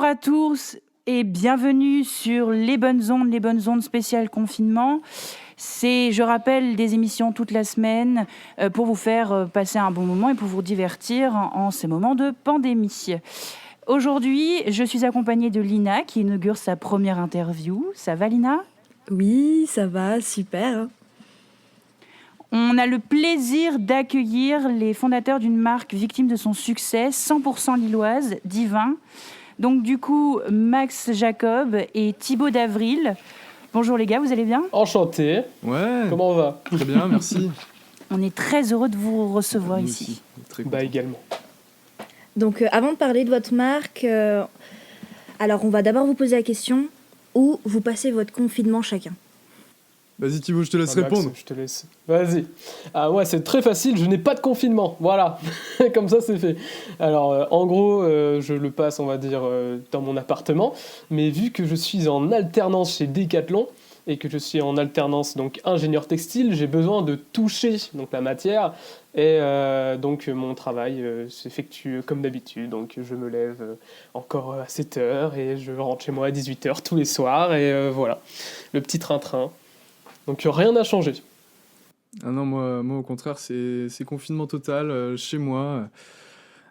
Bonjour à tous et bienvenue sur les bonnes ondes spéciales confinement. C'est, je rappelle, des émissions toute la semaine pour vous faire passer un bon moment et pour vous divertir en ces moments de pandémie. Aujourd'hui, je suis accompagnée de Lina qui inaugure sa première interview. Ça va, Lina ? Oui, ça va, super. On a le plaisir d'accueillir les fondateurs d'une marque victime de son succès, 100% lilloise, Divin. Donc du coup, Max Jacob et Thibaut d'Avril. Bonjour les gars, vous allez bien ? Enchanté. Ouais. Comment on va ? Très bien, merci. On est très heureux de vous recevoir Nous ici. aussi, très Bah également. Donc avant de parler de votre marque, alors on va d'abord vous poser la question, où vous passez votre confinement chacun ? Vas-y Thibaut, je te laisse Max, répondre. je te laisse. Vas-y. Ah ouais, c'est très facile, je n'ai pas de confinement. Voilà. Comme ça, c'est fait. Alors, en gros, je le passe, on va dire, dans mon appartement. Mais vu que je suis en alternance chez Decathlon et que je suis en alternance, donc ingénieur textile, j'ai besoin de toucher donc, la matière. Et donc, mon travail s'effectue comme d'habitude. Donc, je me lève encore à 7h et je rentre chez moi à 18h tous les soirs. Et voilà, le petit train-train. Donc rien n'a changé. Ah non, moi au contraire, c'est confinement total chez moi,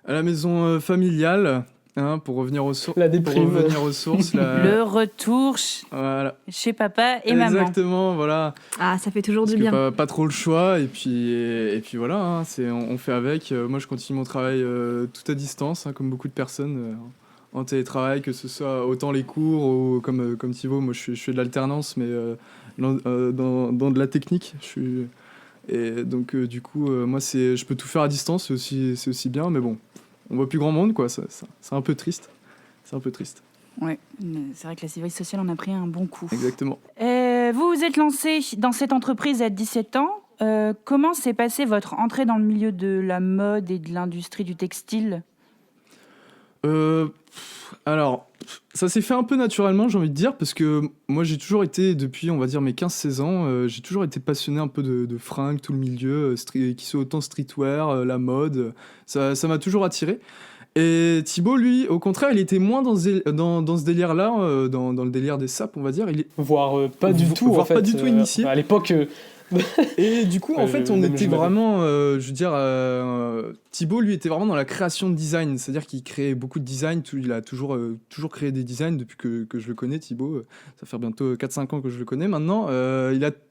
à la maison familiale, hein, pour revenir aux sources. La déprime. Pour revenir aux sources. Le retour Voilà. chez papa et maman. Exactement, voilà. Ah, ça fait toujours Parce du que bien. pas trop le choix, et puis voilà, hein, on fait avec. Moi, je continue mon travail tout à distance, hein, comme beaucoup de personnes en télétravail, que ce soit autant les cours, ou comme Thibaut, moi je fais de l'alternance, mais dans de la technique. Et donc, du coup, moi, je peux tout faire à distance, c'est aussi bien, mais bon, on voit plus grand monde, quoi. C'est un peu triste. C'est un peu triste. Ouais, c'est vrai que la vie sociale en a pris un bon coup. Exactement. Vous vous êtes lancé dans cette entreprise à 17 ans. Comment s'est passée votre entrée dans le milieu de la mode et de l'industrie du textile ? Alors, ça s'est fait un peu naturellement, j'ai envie de dire, parce que moi j'ai toujours été, depuis on va dire mes 15-16 ans, j'ai toujours été passionné un peu de fringues, tout le milieu, qui soit autant streetwear, la mode, ça m'a toujours attiré. Et Thibaut, lui, au contraire, il était moins dans ce délire-là, dans le délire des sapes, on va dire. Voire pas du tout, voire en fait. pas du tout initié. À l'époque... Et du coup, en fait, on même était je vraiment, je veux dire, Thibaut, lui, était vraiment dans la création de design, c'est-à-dire qu'il créait beaucoup de design, il a toujours créé des designs depuis que je le connais, Thibaut, ça fait bientôt 4-5 ans que je le connais maintenant,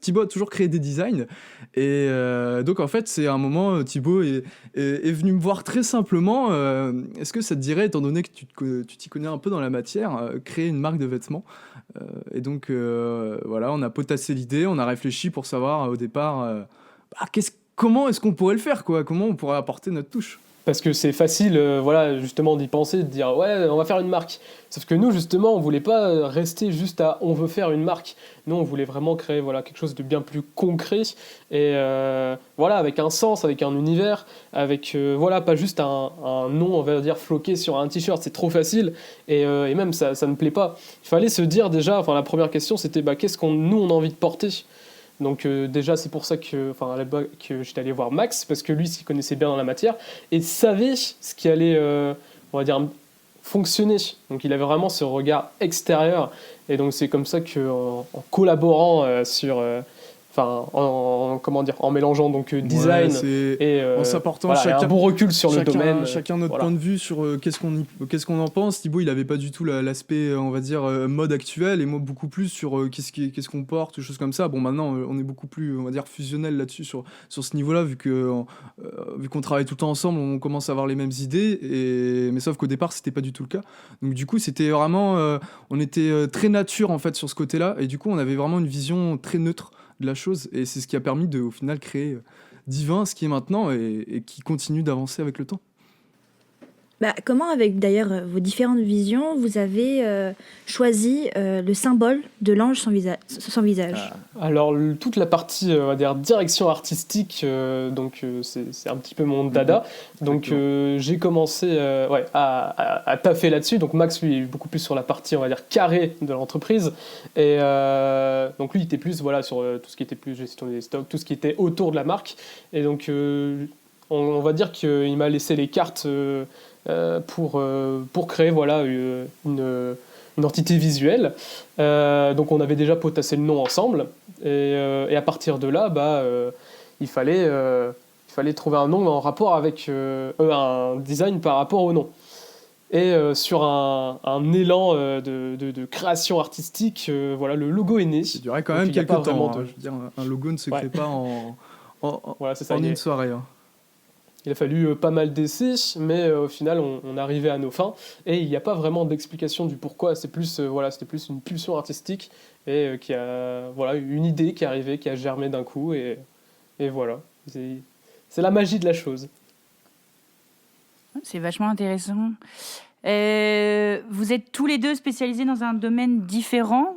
Thibaut a toujours créé des designs, et donc en fait, c'est un moment, Thibaut est venu me voir très simplement, est-ce que ça te dirait, étant donné que tu t'y connais un peu dans la matière, créer une marque de vêtements, et donc voilà, on a potassé l'idée, on a réfléchi pour savoir au départ comment est-ce qu'on pourrait le faire, quoi, comment on pourrait apporter notre touche. Parce que c'est facile, voilà, justement, d'y penser, de dire « ouais, on va faire une marque ». Sauf que nous, justement, on voulait pas rester juste à « on veut faire une marque ». Nous, on voulait vraiment créer voilà, quelque chose de bien plus concret, et voilà, avec un sens, avec un univers, avec, voilà, pas juste un nom, on va dire, floqué sur un t-shirt, c'est trop facile, et même, ça ne plaît pas. Il fallait se dire déjà, enfin, la première question, c'était « qu'est-ce qu'on a envie de porter ?» Donc déjà, c'est pour ça que j'étais allé voir Max, parce que lui, s'y connaissait bien dans la matière, et savait ce qui allait, on va dire, fonctionner. Donc il avait vraiment ce regard extérieur, et donc c'est comme ça qu'en collaborant en mélangeant donc design et en s'apportant voilà, un bon recul sur le domaine. Chacun notre voilà. point de vue sur qu'est-ce qu'on en pense. Thibaut, il avait pas du tout l'aspect, on va dire, mode actuel, et moi beaucoup plus sur qu'est-ce qu'on porte, des choses comme ça. Bon, maintenant, on est beaucoup plus, on va dire, fusionnel là-dessus sur ce niveau-là, vu qu'on travaille tout le temps ensemble, on commence à avoir les mêmes idées, mais sauf qu'au départ, c'était pas du tout le cas. Donc du coup, c'était vraiment, on était très nature en fait sur ce côté-là, et du coup, on avait vraiment une vision très neutre de la chose, et c'est ce qui a permis de, au final, créer Divin, ce qui est maintenant, et qui continue d'avancer avec le temps. Comment, avec d'ailleurs vos différentes visions, vous avez choisi le symbole de l'ange sans visage ? Alors, toute la partie, on va dire, direction artistique, c'est un petit peu mon dada. Donc, j'ai commencé à taffer là-dessus. Donc, Max, lui, est beaucoup plus sur la partie, on va dire, carrée de l'entreprise. Et donc, lui, il était plus voilà, sur tout ce qui était plus gestion des stocks, tout ce qui était autour de la marque. Et donc, on va dire qu'il m'a laissé les cartes pour créer voilà, une entité visuelle. Donc on avait déjà potassé le nom ensemble, et à partir de là, il fallait trouver un nom en rapport avec un design par rapport au nom. Et sur un élan de création artistique, voilà, le logo est né. Ça durait quand Donc, même il y a quelques pas vraiment temps. de- Je veux dire, un logo ne se crée pas Voilà, c'est ça. en une soirée. Hein. Il a fallu pas mal d'essais, mais au final, on arrivait à nos fins. Et il n'y a pas vraiment d'explication du pourquoi. C'est plus, c'était plus une pulsion artistique et qui a, voilà, une idée qui est arrivée, qui a germé d'un coup. Et voilà. C'est la magie de la chose. C'est vachement intéressant. Vous êtes tous les deux spécialisés dans un domaine différent.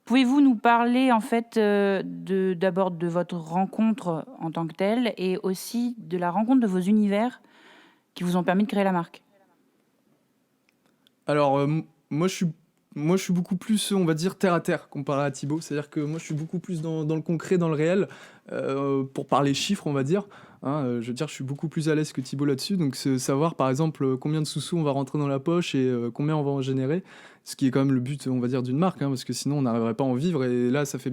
Pouvez-vous nous parler en fait d'abord de votre rencontre en tant que telle et aussi de la rencontre de vos univers qui vous ont permis de créer la marque? Alors, moi, je suis beaucoup plus, on va dire, terre à terre comparé à Thibaut. C'est-à-dire que moi, je suis beaucoup plus dans le concret, dans le réel, pour parler chiffres, on va dire. Hein, je veux dire, je suis beaucoup plus à l'aise que Thibaut là-dessus. Donc, savoir, par exemple, combien de sous-sous on va rentrer dans la poche et combien on va en générer, ce qui est quand même le but, on va dire, d'une marque, hein, parce que sinon, on n'arriverait pas à en vivre. Et là, ça fait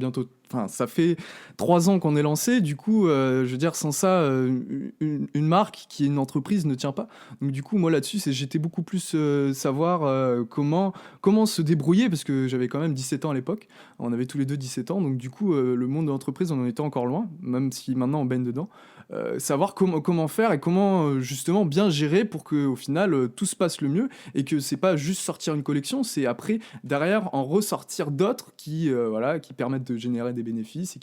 3 ans qu'on est lancé. Du coup, je veux dire, sans ça, une marque qui est une entreprise ne tient pas. Donc, du coup, moi, là-dessus, j'étais beaucoup plus savoir comment se débrouiller, parce que j'avais quand même 17 ans à l'époque. On avait tous les deux 17 ans, donc du coup, le monde de l'entreprise, on en était encore loin, même si maintenant on baigne dedans. Savoir comment faire et comment justement bien gérer pour qu'au final, tout se passe le mieux et que c'est pas juste sortir une collection, c'est après, derrière, en ressortir d'autres qui permettent de générer des bénéfices et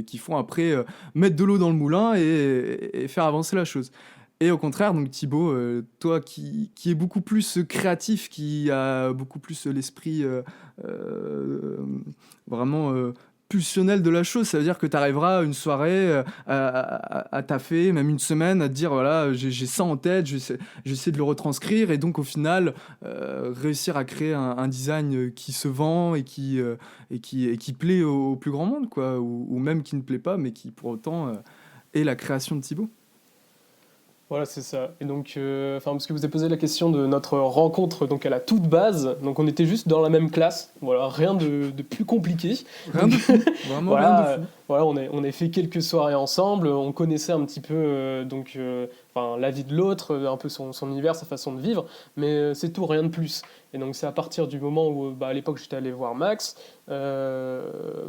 qui font après mettre de l'eau dans le moulin et faire avancer la chose. Et au contraire, donc Thibaut, toi qui est beaucoup plus créatif, qui a beaucoup plus l'esprit vraiment pulsionnel de la chose, ça veut dire que tu arriveras une soirée à taffer, même une semaine, à te dire voilà, j'ai ça en tête, j'essaie de le retranscrire, et donc au final, réussir à créer un design qui se vend et qui plaît au plus grand monde, quoi, ou même qui ne plaît pas, mais qui pour autant est la création de Thibaut. Voilà, c'est ça. Et donc, parce que vous avez posé la question de notre rencontre donc à la toute base, donc on était juste dans la même classe, voilà, rien de plus compliqué. Rien de fou, vraiment Voilà, rien de fou. voilà, on a fait quelques soirées ensemble, on connaissait un petit peu la vie de l'autre, un peu son univers, sa façon de vivre, mais c'est tout, rien de plus. Et donc c'est à partir du moment où, à l'époque, j'étais allé voir Max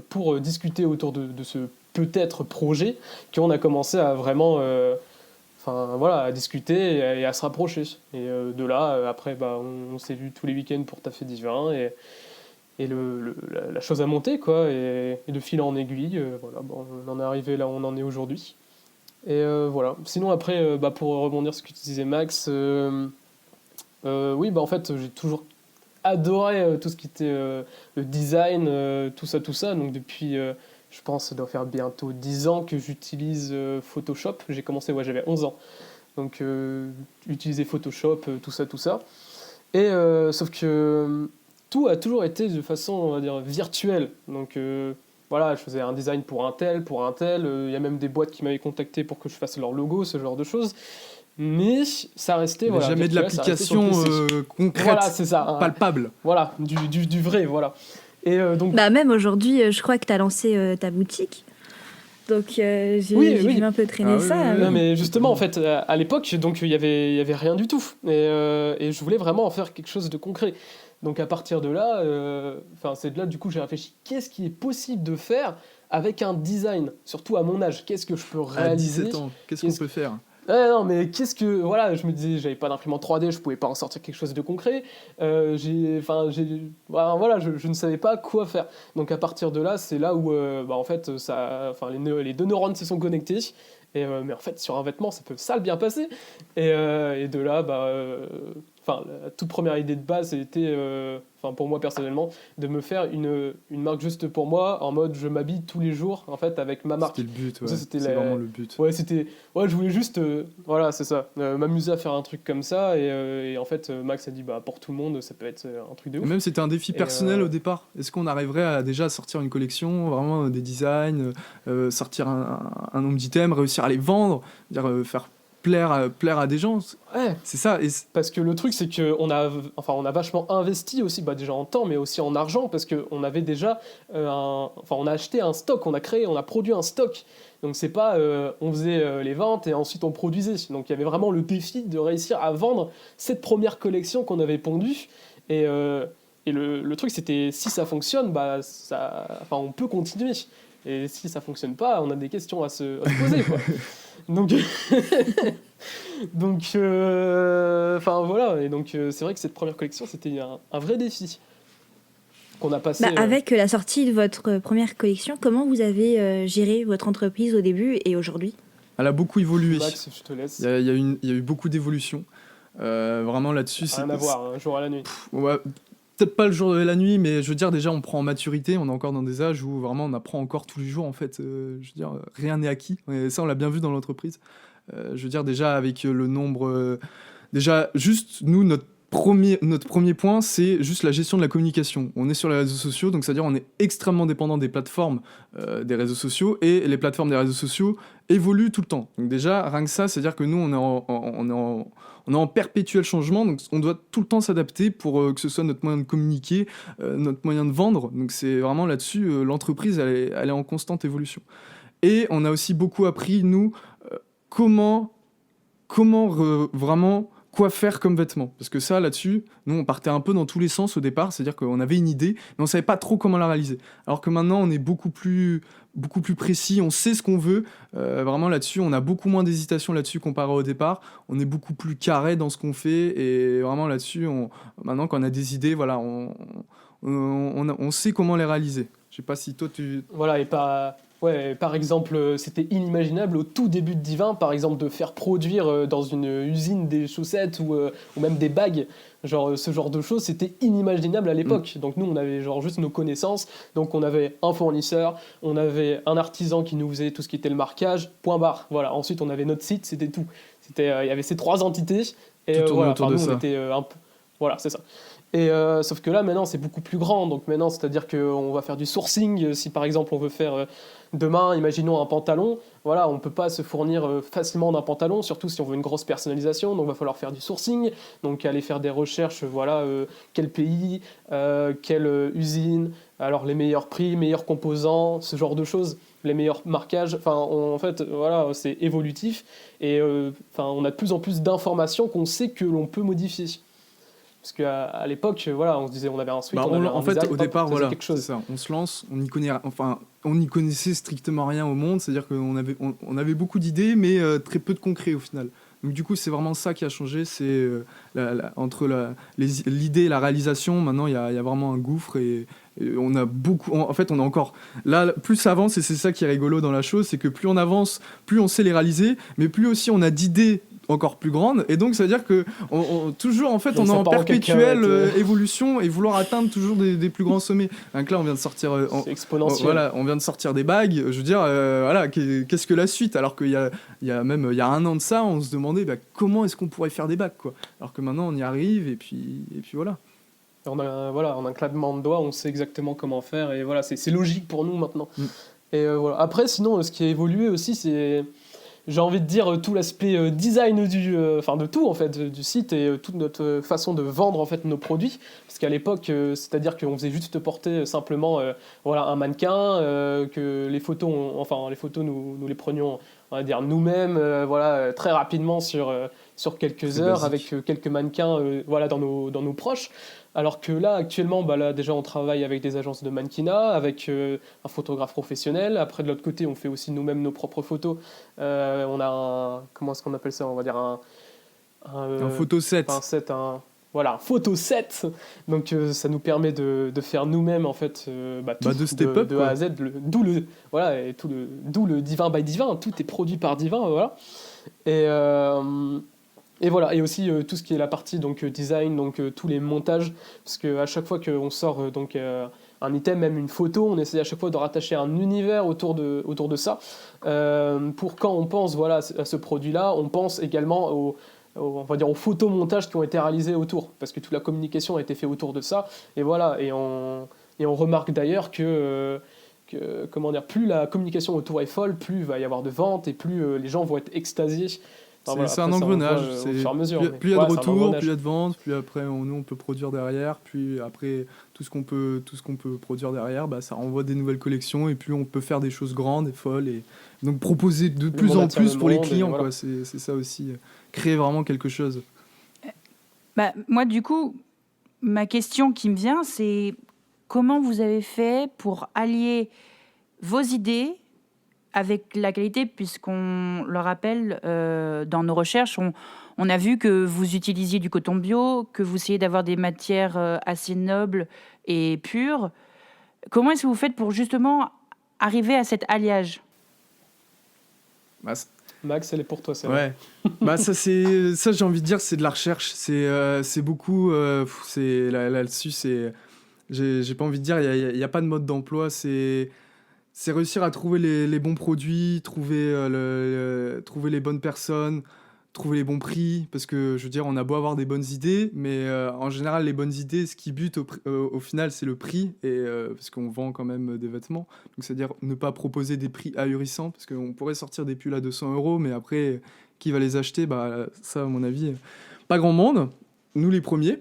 pour discuter autour de ce peut-être projet, qu'on a commencé à vraiment... à discuter et à se rapprocher. Et de là, après, on s'est vu tous les week-ends pour taffer divin, et la chose a monté, quoi, et de fil en aiguille, on en est arrivé là où on en est aujourd'hui. Et voilà. Sinon, après, pour rebondir sur ce que tu disais, Max, oui, en fait, j'ai toujours adoré tout ce qui était le design, tout ça. Donc depuis... je pense que ça doit faire bientôt 10 ans que j'utilise Photoshop. J'ai commencé, j'avais 11 ans. Donc, utiliser Photoshop, tout ça. Et sauf que tout a toujours été de façon, on va dire, virtuelle. Donc, je faisais un design pour un tel. Il y a même des boîtes qui m'avaient contacté pour que je fasse leur logo, ce genre de choses. Mais ça restait... Mais jamais virtuel, de l'application concrète, voilà, c'est ça, hein. palpable. Voilà, du vrai, voilà. Et donc... Même aujourd'hui, je crois que tu as lancé ta boutique. Donc j'ai vu un peu traîner ça. Non, mais justement, en fait, à l'époque, donc il y avait rien du tout. Et je voulais vraiment en faire quelque chose de concret. Donc à partir de là, c'est de là, du coup, j'ai réfléchi. Qu'est-ce qui est possible de faire avec un design, surtout à mon âge? Qu'est-ce que je peux réaliser? À 17 ans, qu'est-ce qu'on peut faire? Non, mais qu'est-ce que... Voilà, je me disais, j'avais pas d'imprimante 3D, je pouvais pas en sortir quelque chose de concret. Je ne savais pas quoi faire. Donc à partir de là, c'est là où, en fait, les deux neurones se sont connectés. Mais en fait, sur un vêtement, ça peut le bien passer. Et de là, la toute première idée de base, c'était, pour moi personnellement, de me faire une marque juste pour moi, en mode je m'habille tous les jours, en fait, avec ma marque. C'était le but, ouais. C'est vraiment le but. Ouais, je voulais juste, c'est ça, m'amuser à faire un truc comme ça. Et en fait, Max a dit, pour tout le monde, ça peut être un truc de ouf. Et même, c'était un défi personnel au départ. Est-ce qu'on arriverait à déjà sortir une collection, vraiment des designs, sortir un nombre d'items, réussir à les vendre, faire plaire à des gens. Ouais. C'est ça. Et Parce que le truc, c'est qu'on on a vachement investi aussi, déjà en temps, mais aussi en argent, parce qu'on avait déjà on a acheté un stock, on a produit un stock. Donc c'est pas, on faisait les ventes et ensuite on produisait. Donc il y avait vraiment le défi de réussir à vendre cette première collection qu'on avait pondue. Et le truc, c'était, si ça fonctionne, on peut continuer. Et si ça fonctionne pas, on a des questions à se poser, quoi. Donc, voilà. Et donc, c'est vrai que cette première collection, c'était un vrai défi qu'on a passé. Avec la sortie de votre première collection, comment vous avez géré votre entreprise au début et aujourd'hui ? Elle a beaucoup évolué. Max, je te laisse. Il y a eu beaucoup d'évolutions. Vraiment là-dessus, Rien à voir, un jour à la nuit. Ouais, peut-être pas le jour et la nuit, mais je veux dire, déjà, on prend en maturité. On est encore dans des âges où vraiment on apprend encore tous les jours, en fait. Je veux dire, rien n'est acquis. Et ça, on l'a bien vu dans l'entreprise. Je veux dire, déjà, avec le nombre... déjà, juste, nous, notre premier point, c'est juste la gestion de la communication. On est sur les réseaux sociaux, donc c'est-à-dire on est extrêmement dépendant des plateformes des réseaux sociaux, et les plateformes des réseaux sociaux évoluent tout le temps. Donc déjà, rien que ça, c'est-à-dire que nous, on est en perpétuel changement, donc on doit tout le temps s'adapter pour que ce soit notre moyen de communiquer, notre moyen de vendre. Donc c'est vraiment là-dessus, l'entreprise, elle est en constante évolution. Et on a aussi beaucoup appris, nous, comment vraiment... quoi faire comme vêtements. Parce que ça, là-dessus, nous, on partait un peu dans tous les sens au départ, c'est-à-dire qu'on avait une idée, mais on savait pas trop comment la réaliser. Alors que maintenant, on est beaucoup plus précis, on sait ce qu'on veut. Vraiment, là-dessus, on a beaucoup moins d'hésitation là-dessus comparé au départ. On est beaucoup plus carré dans ce qu'on fait, et vraiment, là-dessus, maintenant, quand on a des idées, voilà, on sait comment les réaliser. Je sais pas si toi, Voilà, et par exemple, c'était inimaginable au tout début de Divin, par exemple, de faire produire dans une usine des chaussettes ou même des bagues. Genre, ce genre de choses, c'était inimaginable à l'époque. Donc nous, on avait juste nos connaissances. Donc on avait un fournisseur, on avait un artisan qui nous faisait tout ce qui était le marquage, point barre. Voilà. Ensuite, on avait notre site, c'était tout. Il y avait ces 3 entités. Et tout tournait autour de ça. On était un peu... Voilà, c'est ça. Et sauf que là, maintenant, c'est beaucoup plus grand. Donc maintenant, c'est-à-dire qu'on va faire du sourcing. Si par exemple, on veut faire demain, imaginons un pantalon, voilà, on ne peut pas se fournir facilement d'un pantalon, surtout si on veut une grosse personnalisation. Donc il va falloir faire du sourcing, donc aller faire des recherches, voilà, quel pays, quelle usine, alors les meilleurs prix, meilleurs composants, ce genre de choses, les meilleurs marquages. Enfin, en fait, voilà, c'est évolutif. Et on a de plus en plus d'informations qu'on sait que l'on peut modifier. Parce qu'à l'époque, voilà, on se disait, on avait un sweat, on avait un design, au départ, voilà, quelque chose. c'est ça. On se lance, on n'y connaissait strictement rien au monde, c'est-à-dire qu'on avait beaucoup d'idées, mais très peu de concret au final. Donc du coup, c'est vraiment ça qui a changé, c'est entre l'idée et la réalisation, maintenant il y a vraiment un gouffre, et on a beaucoup... En fait, on a encore... Là, plus ça avance, et c'est ça qui est rigolo dans la chose, c'est que plus on avance, plus on sait les réaliser, mais plus aussi on a d'idées encore plus grande, et donc ça veut dire que toujours en fait on est en perpétuelle évolution et vouloir atteindre toujours des plus grands sommets. Donc là on vient de sortir c'est exponentiel. Voilà, on vient de sortir des bagues, je veux dire voilà, qu'est-ce que la suite, alors qu'il y a 1 an de ça on se demandait comment est-ce qu'on pourrait faire des bagues, quoi, alors que maintenant on y arrive, et puis voilà. On a un claquement de doigts, on sait exactement comment faire, et voilà, c'est logique pour nous maintenant. Et voilà. Après, sinon, ce qui a évolué aussi, c'est, j'ai envie de dire, tout l'aspect design de tout en fait, du site, et toute notre façon de vendre en fait nos produits. Parce qu'à l'époque, c'est-à-dire qu'on faisait juste porter simplement voilà, un mannequin, que les photos, nous les prenions, on va dire nous-mêmes, voilà, très rapidement sur quelques heures, basique. Avec quelques mannequins voilà, dans nos proches. Alors que là, actuellement, là, déjà, on travaille avec des agences de mannequinat, avec un photographe professionnel. Après, de l'autre côté, on fait aussi nous-mêmes nos propres photos. On a comment est-ce qu'on appelle ça ? On va dire un photoset. Voilà, un photoset. Donc, ça nous permet de faire nous-mêmes, en fait, tout, de step up, de A à Z. D'où le Divin by Divin. Tout est produit par Divin, voilà. Et voilà, et aussi tout ce qui est la partie donc design, donc tous les montages, parce qu'à chaque fois qu'on sort un item, même une photo, on essaie à chaque fois de rattacher un univers autour de ça. Pour quand on pense voilà, à ce produit-là, on pense également on va dire aux photomontages qui ont été réalisés autour, parce que toute la communication a été faite autour de ça. Et voilà, et on remarque d'ailleurs que comment dire, plus la communication autour est folle, plus il va y avoir de ventes, et plus les gens vont être extasiés Enfin, C'est voilà, un après, ça, on engrenage. voit, au C'est- fur et à mesure, mais- plus il y a de Ouais, c'est un retours, engrenage. plus il y a de ventes, puis après nous on peut produire derrière, puis après tout ce qu'on peut produire derrière, bah, ça renvoie des nouvelles collections et puis on peut faire des choses grandes et folles et donc proposer de plus monde en attire plus le pour les monde, et clients voilà. quoi. C'est ça aussi, créer vraiment quelque chose. Bah, moi, du coup, ma question qui me vient, c'est comment vous avez fait pour allier vos idées avec la qualité, puisqu'on le rappelle, dans nos recherches, on a vu que vous utilisiez du coton bio, que vous essayez d'avoir des matières assez nobles et pures. Comment est-ce que vous faites pour justement arriver à cet alliage? Bah, Max, elle est pour toi, celle-là. ouais. Bah ça j'ai envie de dire c'est de la recherche, c'est beaucoup c'est là-dessus c'est j'ai pas envie de dire il y a pas de mode d'emploi, c'est réussir à trouver les bons produits, trouver les bonnes personnes, trouver les bons prix parce que je veux dire on a beau avoir des bonnes idées mais en général les bonnes idées ce qui bute au final c'est le prix et parce qu'on vend quand même des vêtements donc c'est-à-dire ne pas proposer des prix ahurissants parce qu'on pourrait sortir des pulls à 200 € mais après qui va les acheter, bah ça à mon avis pas grand monde, nous les premiers.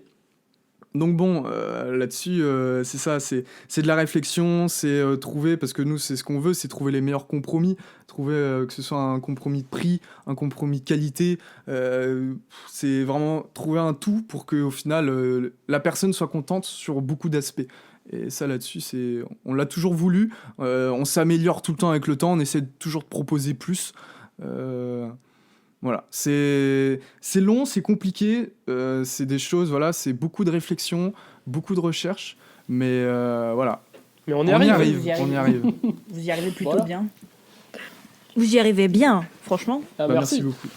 Donc bon, là-dessus, c'est ça, c'est de la réflexion, c'est trouver, parce que nous, c'est ce qu'on veut, c'est trouver les meilleurs compromis, trouver que ce soit un compromis de prix, un compromis de qualité, c'est vraiment trouver un tout pour qu'au final, la personne soit contente sur beaucoup d'aspects. Et ça, là-dessus, on l'a toujours voulu, on s'améliore tout le temps avec le temps, on essaie toujours de proposer plus. Voilà, c'est long, c'est compliqué, c'est des choses, voilà, c'est beaucoup de réflexion, beaucoup de recherche, mais voilà. Mais on y arrive. Vous y on y arrive. Vous y arrivez plutôt Voilà. bien. Vous y arrivez bien, franchement. Ah, Bah, merci. beaucoup.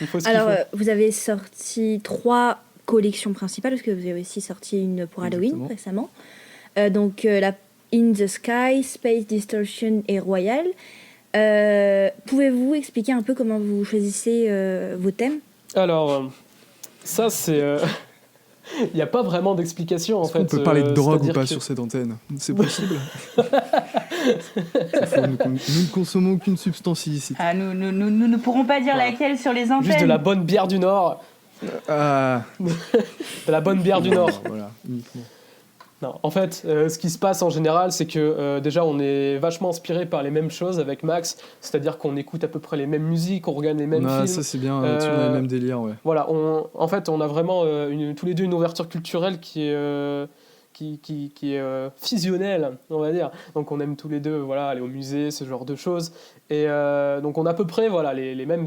Il faut ce qu'il Alors, faut. vous avez sorti 3 collections principales, parce que vous avez aussi sorti une pour Halloween Exactement. récemment. Donc, la In the Sky, Space Distortion et Royal. Pouvez-vous expliquer un peu comment vous choisissez vos thèmes? Alors, ça, c'est... Il n'y a pas vraiment d'explication, en Est-ce fait. qu'on peut parler de drogue ou c'est-à-dire pas que- sur cette antenne? C'est possible. C'est faux, nous ne consommons aucune substance illicite. Ah, nous ne pourrons pas dire Voilà. laquelle sur les antennes. Juste de la bonne bière du Nord. Ah, De la bonne bière du Nord. Voilà, uniquement. Non, en fait, ce qui se passe en général, c'est que déjà, on est vachement inspiré par les mêmes choses avec Max, c'est-à-dire qu'on écoute à peu près les mêmes musiques, on regarde les mêmes Ah, films. ça c'est bien, là-dessus, on a le même délire, ouais. Voilà, en fait, on a vraiment tous les deux une ouverture culturelle qui est fusionnelle, on va dire. Donc, on aime tous les deux, voilà, aller au musée, ce genre de choses. Et donc, on a à peu près, voilà, les mêmes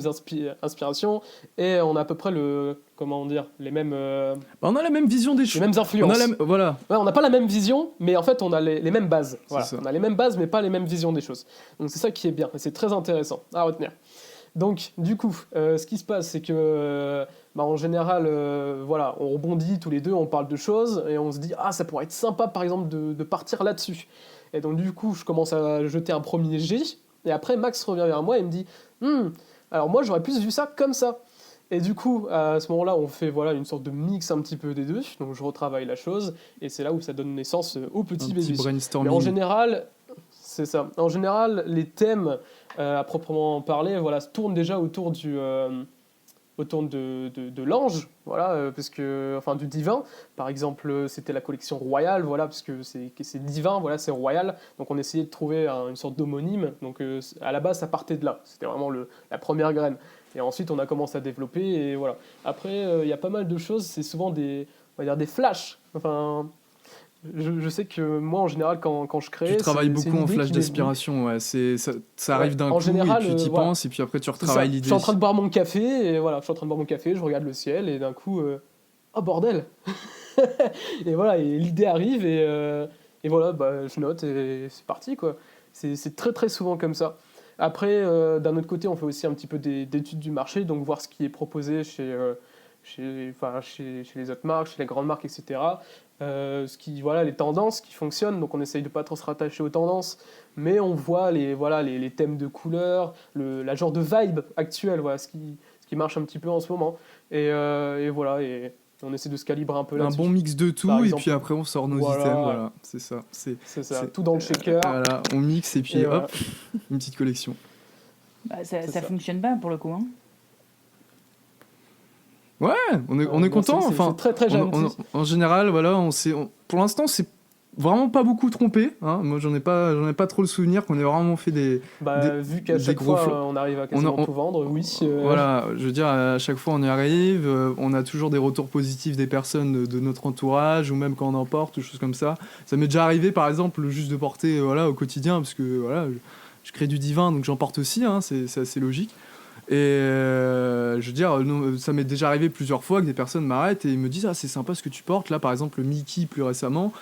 inspirations et on a à peu près les mêmes Bah, on a la même vision des les choses. mêmes On influences. a voilà. Ouais, on n'a pas la même vision, mais en fait, on a les mêmes bases. Voilà. ça. On a les mêmes bases, mais pas les mêmes visions des choses. Donc, c'est ça qui est bien. Et c'est très intéressant à retenir. Donc, du coup, ce qui se passe, c'est que, en général, voilà, on rebondit tous les deux, on parle de choses, et on se dit, ah, ça pourrait être sympa, par exemple, de partir là-dessus. Et donc, du coup, je commence à jeter un premier jet, et après, Max revient vers moi et me dit, alors moi, j'aurais plus vu ça comme ça. Et du coup, à ce moment-là, on fait voilà, une sorte de mix un petit peu des deux, donc je retravaille la chose, et c'est là où ça donne naissance au petit Un bébé. petit Mais brainstorming. en général, c'est ça. En général, les thèmes, à proprement parler, voilà, tournent déjà autour de l'ange, voilà, parce que, enfin, du divin. Par exemple, c'était la collection royale, voilà, parce que c'est divin, voilà, c'est royal. Donc, on essayait de trouver une sorte d'homonyme. Donc, à la base, ça partait de là. C'était vraiment la première graine. Et ensuite, on a commencé à développer, et voilà. Après, il y a pas mal de choses. C'est souvent on va dire des flashs. Enfin, je sais que moi, en général, quand je crée, Tu travailles c'est beaucoup une en idée flash qui m'est venue. d'inspiration, ouais. Ça arrive Ouais, d'un en coup, général, et puis tu y voilà. penses, et puis après tu C'est ça. retravailles Je l'idée. suis en train de boire mon café, et voilà, je suis en train de boire mon café, je regarde le ciel, et d'un coup, oh bordel. Et voilà, et l'idée arrive, et voilà, bah, je note, et c'est parti, quoi. C'est très très souvent comme ça. Après, d'un autre côté, on fait aussi un petit peu d'études du marché, donc voir ce qui est proposé chez les autres marques, chez les grandes marques, etc. Voilà, les tendances qui fonctionnent, donc on essaye de pas trop se rattacher aux tendances, mais on voit les thèmes de couleurs, la genre de vibe actuelle, voilà, ce qui marche un petit peu en ce moment. Et voilà, et on essaie de se calibrer un peu Un là-dessus. bon mix de tout, Par et exemple. puis après on sort nos Voilà. items, voilà, c'est ça. C'est ça, c'est- tout dans le shaker. Voilà, on mixe, et puis Et hop, voilà. une petite collection. Bah, ça C'est ça. fonctionne pas pour le coup. Hein. Ouais, on est Non, content. c'est Enfin, très très gentil. en général, voilà, pour l'instant, c'est vraiment pas beaucoup trompé. Hein. Moi, j'en ai pas trop le souvenir qu'on ait vraiment fait des Vu qu'à des chaque gros fois flops. on arrive à quasiment on- tout vendre, oui. Voilà, je veux dire, à chaque fois on y arrive, on a toujours des retours positifs des personnes de notre entourage, ou même quand on en porte, ou choses comme ça. Ça m'est déjà arrivé, par exemple, juste de porter voilà, au quotidien, parce que voilà, je crée du divin, donc j'en porte aussi, hein, c'est assez logique. Et je veux dire, ça m'est déjà arrivé plusieurs fois que des personnes m'arrêtent et me disent ah c'est sympa ce que tu portes. Là par exemple Mickey plus récemment,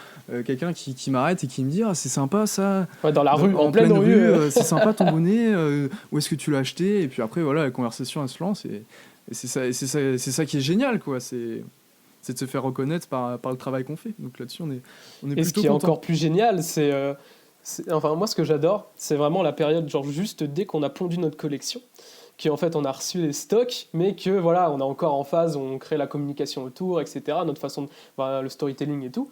quelqu'un qui m'arrête et qui me dit ah c'est sympa ça. Ouais, dans la rue, en pleine pleine rue. c'est sympa ton bonnet. Où est-ce que tu l'as acheté? Et puis après voilà la conversation elle se lance et c'est ça qui est génial quoi. C'est de se faire reconnaître par le travail qu'on fait. Donc là-dessus on est Et ce plutôt qui est content. encore plus génial, enfin moi ce que j'adore, c'est vraiment la période genre juste dès qu'on a pondu notre collection, qu'en fait on a reçu les stocks, mais que voilà on est encore en phase où on crée la communication autour, etc. Notre façon le storytelling et tout.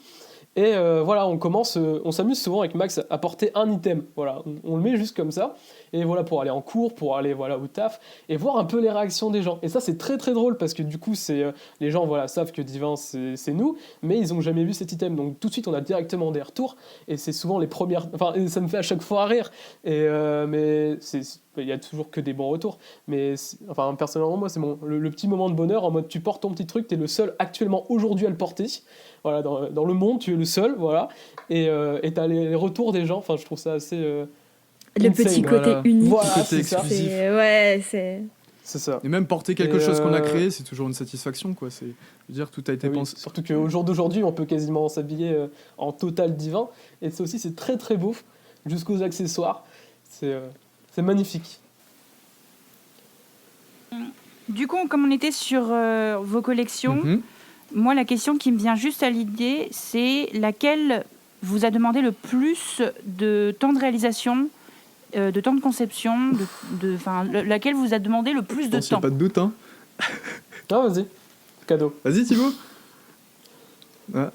Et voilà, on s'amuse souvent avec Max à porter un item. Voilà, on le met juste comme ça. Et voilà, pour aller en cours, pour aller voilà, au taf, et voir un peu les réactions des gens. Et ça, c'est très très drôle parce que du coup, les gens voilà, savent que Divin, c'est nous, mais ils n'ont jamais vu cet item. Donc tout de suite, on a directement des retours. Et c'est souvent les premières. Enfin, et ça me fait à chaque fois rire. Mais il y a toujours que des bons retours. Mais enfin, personnellement, moi, c'est le petit moment de bonheur en mode tu portes ton petit truc, tu es le seul actuellement aujourd'hui à le porter. Voilà, dans le monde, tu es le seul, voilà. Et tu as les retours des gens. Enfin, je trouve ça assez. Le insane, petit côté voilà. unique. Voilà, Côté c'est ça. exclusif. C'est ça. Et même porter quelque Et chose qu'on a créé, c'est toujours une satisfaction quoi. Je veux dire tout a été Oui, pensé. surtout qu'au jour d'aujourd'hui, on peut quasiment s'habiller en total divin. Et ça aussi, c'est très très beau, jusqu'aux accessoires. C'est magnifique. Du coup, comme on était sur vos collections, Mhm. moi, la question qui me vient juste à l'idée, c'est laquelle vous a demandé le plus de temps de réalisation, de temps de conception, laquelle vous a demandé le plus de Je pense qu'il n'y a temps. pas de doute hein. Ah, vas-y, cadeau. Vas-y Thibaut. Ah,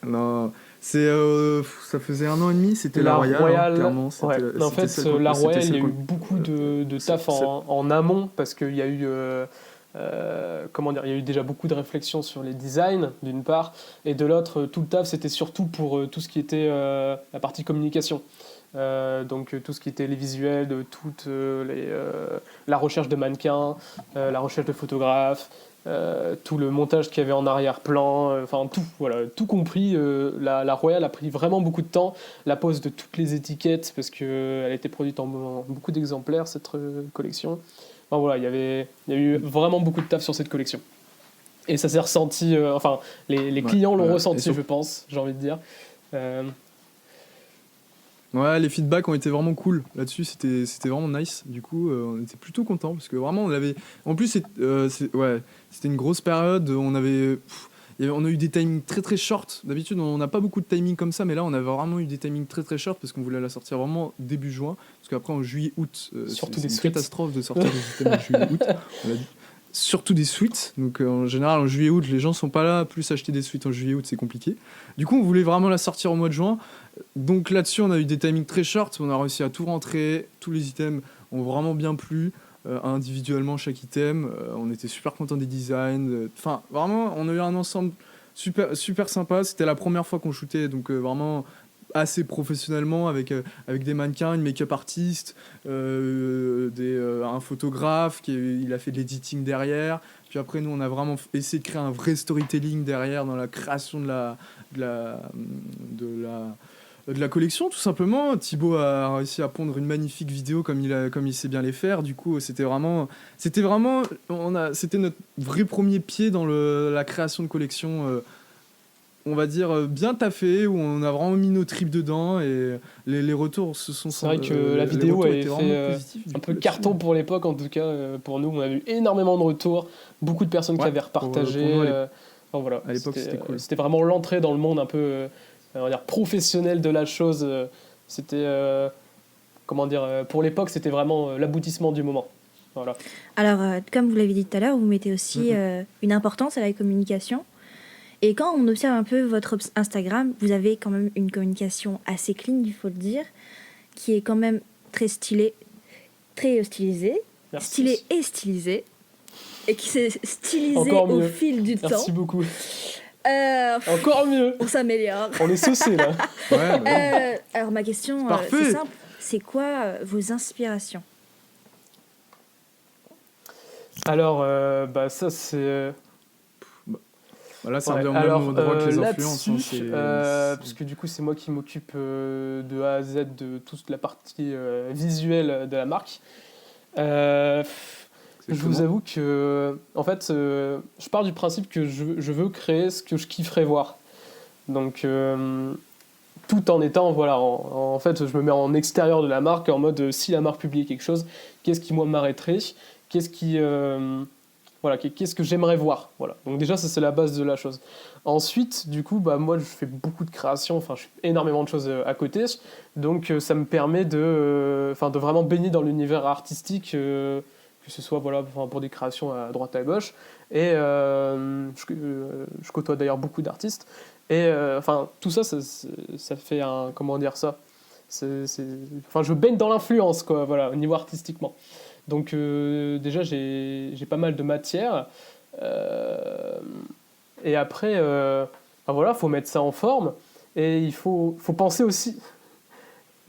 non, ça faisait 1 an et demi, c'était la Royale, hein, clairement. Ouais. En fait, la Royale, il y a eu beaucoup de taf c'est- en amont parce qu'il y a eu, comment dire, il y a eu déjà beaucoup de réflexions sur les designs d'une part, et de l'autre, tout le taf c'était surtout pour tout ce qui était la partie communication. Donc tout ce qui était les visuels, de toute la recherche de mannequins, la recherche de photographes. Tout le montage qu'il y avait en arrière-plan, enfin tout, voilà, tout compris. La Royale a pris vraiment beaucoup de temps, la pose de toutes les étiquettes, parce qu'elle a été produite en beaucoup d'exemplaires, cette collection. Enfin voilà, il y a eu vraiment beaucoup de taf sur cette collection. Et ça s'est ressenti, enfin, les clients l'ont ressenti, je pense, j'ai envie de dire. Ouais, les feedbacks ont été vraiment cool là-dessus, c'était vraiment nice. Du coup, on était plutôt contents parce que vraiment on avait. En plus, c'était une grosse période. On a eu des timings très très short. D'habitude, on n'a pas beaucoup de timing comme ça, mais là, on avait vraiment eu des timings très très short parce qu'on voulait la sortir vraiment début juin. Parce qu'après, en juillet-août, Surtout c'est des une suites. catastrophe de sortir des items en juillet-août. On l'a dit. Surtout des suites. Donc en général, en juillet-août, les gens sont pas là. Plus acheter des suites en juillet-août, c'est compliqué. Du coup, on voulait vraiment la sortir au mois de juin. Donc là-dessus, on a eu des timings très short. On a réussi à tout rentrer. Tous les items ont vraiment bien plu. Individuellement, chaque item. On était super contents des designs. Enfin, vraiment, on a eu un ensemble super, super sympa. C'était la première fois qu'on shootait. Donc vraiment assez professionnellement avec des mannequins, une make-up artiste, un photographe il a fait de l'editing derrière. Puis après, nous, on a vraiment essayé de créer un vrai storytelling derrière dans la création de la collection, tout simplement. Thibaut a réussi à pondre une magnifique vidéo comme il sait bien les faire. Du coup, c'était notre vrai premier pied dans la création de collection. On va dire bien taffé, où on a vraiment mis nos tripes dedans et les retours se sont... C'est vrai que la vidéo avait fait un peu carton pour l'époque, en tout cas pour nous. On a eu énormément de retours, beaucoup de personnes qui avaient repartagé. Pour nous, enfin, voilà, à l'époque, c'était cool. C'était vraiment l'entrée dans le monde un peu on va dire professionnel de la chose. C'était, comment dire, pour l'époque, c'était vraiment l'aboutissement du moment. Voilà. Alors, comme vous l'avez dit tout à l'heure, vous mettez aussi une importance à la communication. Et quand on observe un peu votre Instagram, vous avez quand même une communication assez clean, il faut le dire, qui est quand même très stylée. très stylisé, Merci. stylé et stylisé, et qui s'est stylisé Encore au mieux. fil du Merci temps. beaucoup. Pff, Encore mieux. on s'améliore. On est saucés là. Ouais, bah, Alors ma question, C'est parfait. c'est simple. C'est quoi vos inspirations? Alors, ça c'est. là, ça Ouais, revient au alors, même endroit que les influences. là-dessus, c'est- parce que du coup, c'est moi qui m'occupe de A à Z de toute la partie visuelle de la marque. c'est Je comment vous avoue que, en fait, je pars du principe que je veux créer ce que je kifferais voir. Donc, tout en étant, voilà, en fait, je me mets en extérieur de la marque, en mode, si la marque publie quelque chose, qu'est-ce qui, moi, m'arrêterait? Qu'est-ce qui... voilà, qu'est-ce que j'aimerais voir, voilà. Donc déjà, ça c'est la base de la chose. Ensuite, du coup, moi je fais beaucoup de créations, enfin je fais énormément de choses à côté, donc ça me permet de vraiment baigner dans l'univers artistique, que ce soit voilà, pour des créations à droite à gauche, et je côtoie d'ailleurs beaucoup d'artistes, et tout ça, ça fait un, comment dire ça, je baigne dans l'influence, quoi, voilà, au niveau artistiquement. Donc déjà, j'ai pas mal de matière. Et après, voilà, faut mettre ça en forme. Et il faut penser aussi...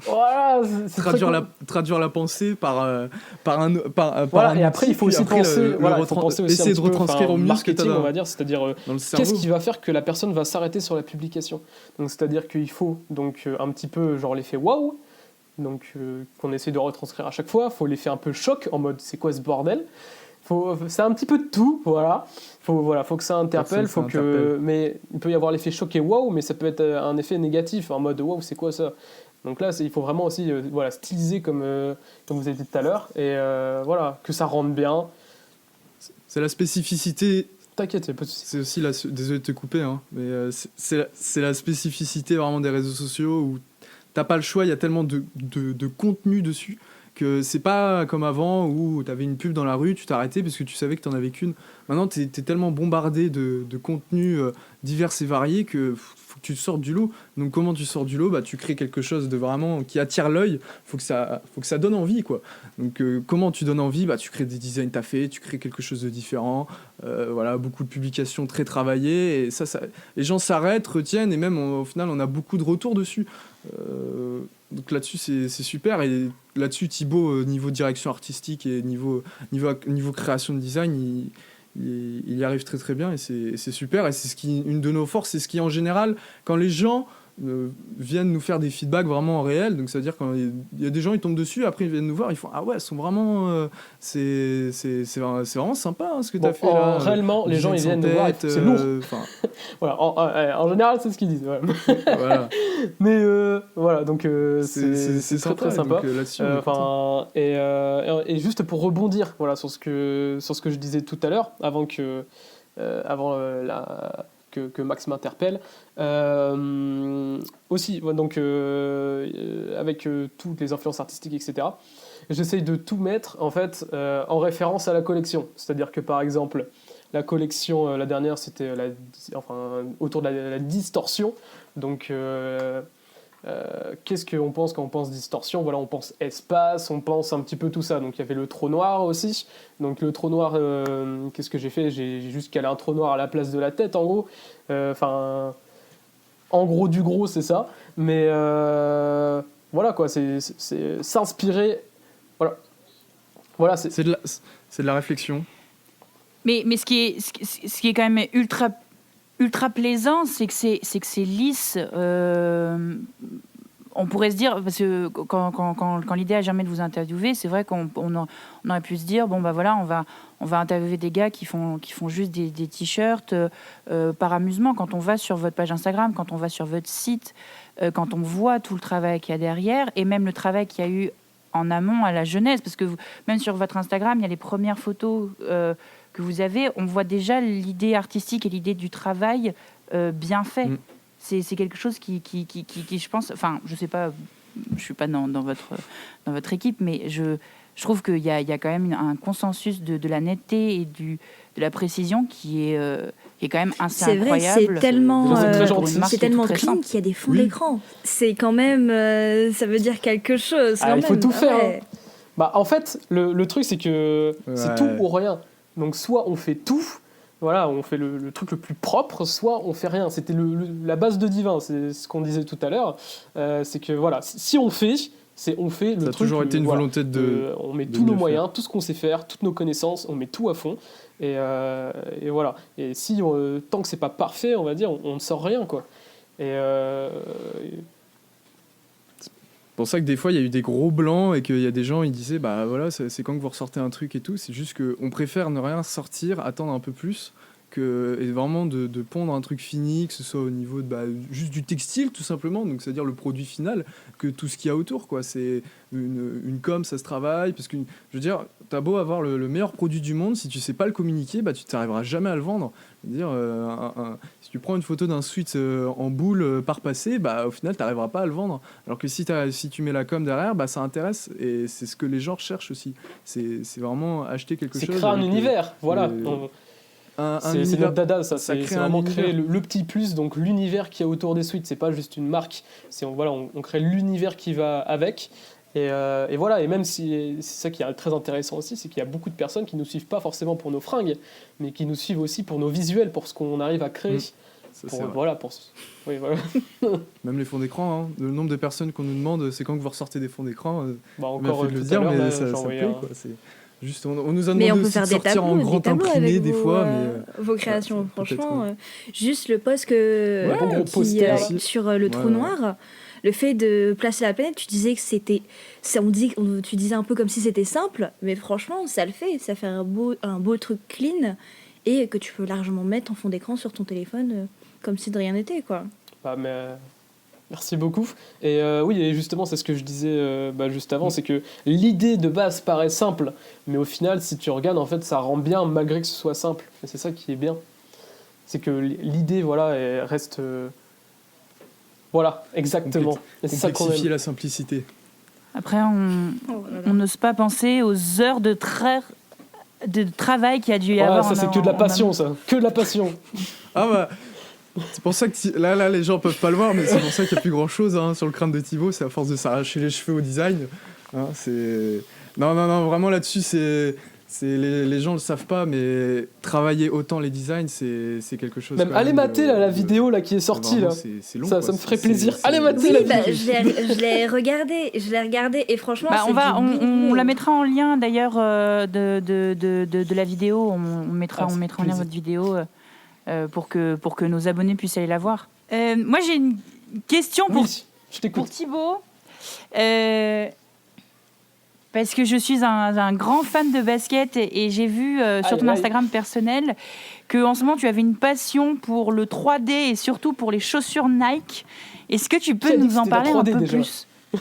Voilà, c'est traduire la pensée par voilà, un et après, outil, il faut puis aussi après, penser, voilà, il faut penser aussi essayer un de petit peu, retranscrire au mieux ce que marketing, t'as on va dire, c'est-à-dire dans le cerveau. qu'est-ce qui va faire que la personne va s'arrêter sur la publication. Donc c'est-à-dire qu'il faut donc un petit peu genre l'effet waouh, donc qu'on essaie de retranscrire à chaque fois. Il faut l'effet un peu choc, en mode c'est quoi ce bordel. C'est un petit peu de tout, voilà. Faut que ça interpelle, mais il peut y avoir l'effet choc et waouh, mais ça peut être un effet négatif, en mode waouh, c'est quoi ça. Donc là, il faut vraiment aussi styliser comme vous avez dit tout à l'heure, et voilà, que ça rentre bien. C'est la spécificité. T'inquiète, il y a pas de souci. C'est aussi désolé de te couper, hein, mais c'est la spécificité vraiment des réseaux sociaux où t'as pas le choix, il y a tellement de contenu dessus que c'est pas comme avant où t'avais une pub dans la rue, tu t'arrêtais parce que tu savais que t'en avais qu'une. Maintenant, t'es tellement bombardé de contenus divers et variés que faut que tu sortes du lot. Donc comment tu sors du lot? Tu crées quelque chose de vraiment qui attire l'œil. Faut que ça donne envie, quoi. Donc comment tu donnes envie? Tu crées des designs taffés, tu crées quelque chose de différent. Voilà, beaucoup de publications très travaillées et ça les gens s'arrêtent, retiennent et même au final on a beaucoup de retours dessus. Donc là-dessus c'est super, et là-dessus Thibaut, niveau direction artistique et niveau création de design, il y arrive très très bien, et c'est super, et c'est une de nos forces. C'est ce qui en général, quand les gens viennent nous faire des feedbacks vraiment en réel, donc c'est à dire quand il y a des gens, ils tombent dessus, après ils viennent nous voir, ils font ah ouais, elles sont vraiment c'est vraiment sympa, hein, ce que tu as fait là. Réellement, les gens ils viennent nous voir, c'est lourd. Voilà, en général c'est ce qu'ils disent. Ouais. Voilà. Mais voilà, donc c'est très sympa, très sympa. Donc, là-dessus, on est content. Et juste pour rebondir, voilà, sur ce que je disais tout à l'heure, avant que Max m'interpelle. Aussi, donc, avec toutes les influences artistiques, etc., j'essaye de tout mettre en fait en référence à la collection. C'est-à-dire que par exemple, la collection, la dernière, c'était autour de la distorsion. Donc, qu'est-ce qu'on pense quand on pense distorsion? Voilà, on pense espace, on pense un petit peu tout ça. Donc il y avait le trou noir aussi. Donc le trou noir, qu'est-ce que j'ai fait? J'ai juste calé un trou noir à la place de la tête, en gros. En gros du gros, c'est ça. Mais voilà quoi, c'est s'inspirer. Voilà, c'est de la réflexion. Mais ce qui est quand même ultra plaisant, c'est que c'est lisse. On pourrait se dire, parce que quand l'idée a germé de vous interviewer, c'est vrai qu'on aurait pu se dire, bon bah voilà, on va interviewer des gars qui font juste des t-shirts par amusement. Quand on va sur votre page Instagram, quand on va sur votre site, quand on voit tout le travail qu'il y a derrière, et même le travail qu'il y a eu en amont à la jeunesse, parce que même sur votre Instagram, il y a les premières photos que vous avez, on voit déjà l'idée artistique et l'idée du travail bien fait. C'est quelque chose qui, je pense, enfin, je sais pas, je suis pas dans votre équipe, mais je trouve qu'il y a quand même un consensus de la netteté et de la précision qui est quand même assez incroyable. C'est vrai, c'est tellement clean qu'il y a des fonds Oui. d'écran. C'est quand même, ça veut dire quelque chose. Il faut tout faire. Hein. Bah, en fait, le truc, c'est que c'est Ouais. tout ou rien. Donc, soit on fait tout, voilà, on fait le truc le plus propre, soit on fait rien. C'était la base de Divin, c'est ce qu'on disait tout à l'heure. C'est que, voilà, si on fait, on fait le Ça a truc. toujours été une voilà, volonté de on met de tous nos mieux moyens, tout ce qu'on sait faire, toutes nos connaissances, on met tout à fond. Et voilà. Et si, tant que c'est pas parfait, on va dire, on ne sort rien, quoi. Et C'est pour ça que des fois il y a eu des gros blancs et qu'il y a des gens ils disaient bah voilà c'est quand que vous ressortez un truc et tout, c'est juste qu'on préfère ne rien sortir, attendre un peu plus et vraiment de pondre un truc fini, que ce soit au niveau de juste du textile tout simplement, donc c'est-à-dire le produit final, que tout ce qu'il y a autour quoi. C'est une com, ça se travaille parce que je veux dire t'as beau avoir le meilleur produit du monde, si tu sais pas le communiquer, bah tu t'arriveras jamais à le vendre. Je veux dire si tu prends une photo d'un sweat en boule par passé, bah au final t'arriveras pas à le vendre, alors que si tu mets la com derrière, bah ça intéresse, et c'est ce que les gens recherchent aussi, c'est vraiment acheter quelque c'est chose créer un avec univers, voilà. C'est univers. notre dada, ça. ça C'est crée un vraiment univers. créer le petit plus, donc l'univers qui est autour des suites. C'est pas juste une marque. On crée l'univers qui va avec. Et voilà. Et même si c'est ça qui est très intéressant aussi, c'est qu'il y a beaucoup de personnes qui nous suivent pas forcément pour nos fringues, mais qui nous suivent aussi pour nos visuels, pour ce qu'on arrive à créer. Ça, c'est Pour, vrai. voilà, oui, voilà. Même les fonds d'écran, hein. Le nombre de personnes qu'on nous demande, c'est quand que vous ressortez des fonds d'écran. Bah, On a encore fait de le tout à dire, l'heure, mais là, ça j'ai me envoyé plaît, un- quoi. C'est juste, on nous a Mais demandé on peut aussi faire de des sortir tableaux, en grand imprimé avec des vos, fois, mais vos créations. ça, peut-être, Franchement, ouais. juste le post que Ouais, gros qui, poster aussi. sur le trou Ouais, ouais. noir, le fait de placer la planète, tu disais que c'était, tu disais un peu comme si c'était simple, mais franchement, ça le fait, ça fait un beau truc clean et que tu peux largement mettre en fond d'écran sur ton téléphone comme si de rien n'était, quoi. Bah, mais, merci beaucoup. Et oui, et justement, c'est ce que je disais juste avant, c'est que l'idée de base paraît simple, mais au final, si tu regardes, en fait, ça rend bien malgré que ce soit simple. Et c'est ça qui est bien. C'est que l'idée, voilà, elle reste... Voilà, exactement. Et c'est ça qu'on Complexifier aime. la simplicité. Après, on n'ose pas penser aux heures de travail qu'il y a dû y Ouais, avoir. ça, c'est que de la passion, ça. Que de la passion. Ah bah, c'est pour ça que là, les gens peuvent pas le voir, mais c'est pour ça qu'il n'y a plus grand chose sur le crâne de Thibaut. C'est à force de s'arracher les cheveux au design. Hein, non, vraiment là-dessus, les gens le savent pas, mais travailler autant les designs, c'est quelque chose. Même quand allez même mater la vidéo là qui est sortie là. C'est long, Ça quoi. me ferait C'est- plaisir. c'est- Allez mater Oui, la bah, vidéo. je l'ai regardé et franchement, Bah, c'est du on boulot. la mettra en lien d'ailleurs de la vidéo. On mettra en lien plaisir. votre vidéo pour que nos abonnés puissent aller la voir. Moi, j'ai une question pour Oui, je t'écoute. Thibaut. Parce que je suis un grand fan de basket et j'ai vu sur ton Aïe, aïe. Instagram personnel qu'en ce moment tu avais une passion pour le 3D et surtout pour les chaussures Nike. Est-ce que tu Qui peux a dit nous que en c'était la parler un 3D peu déjà plus? C'est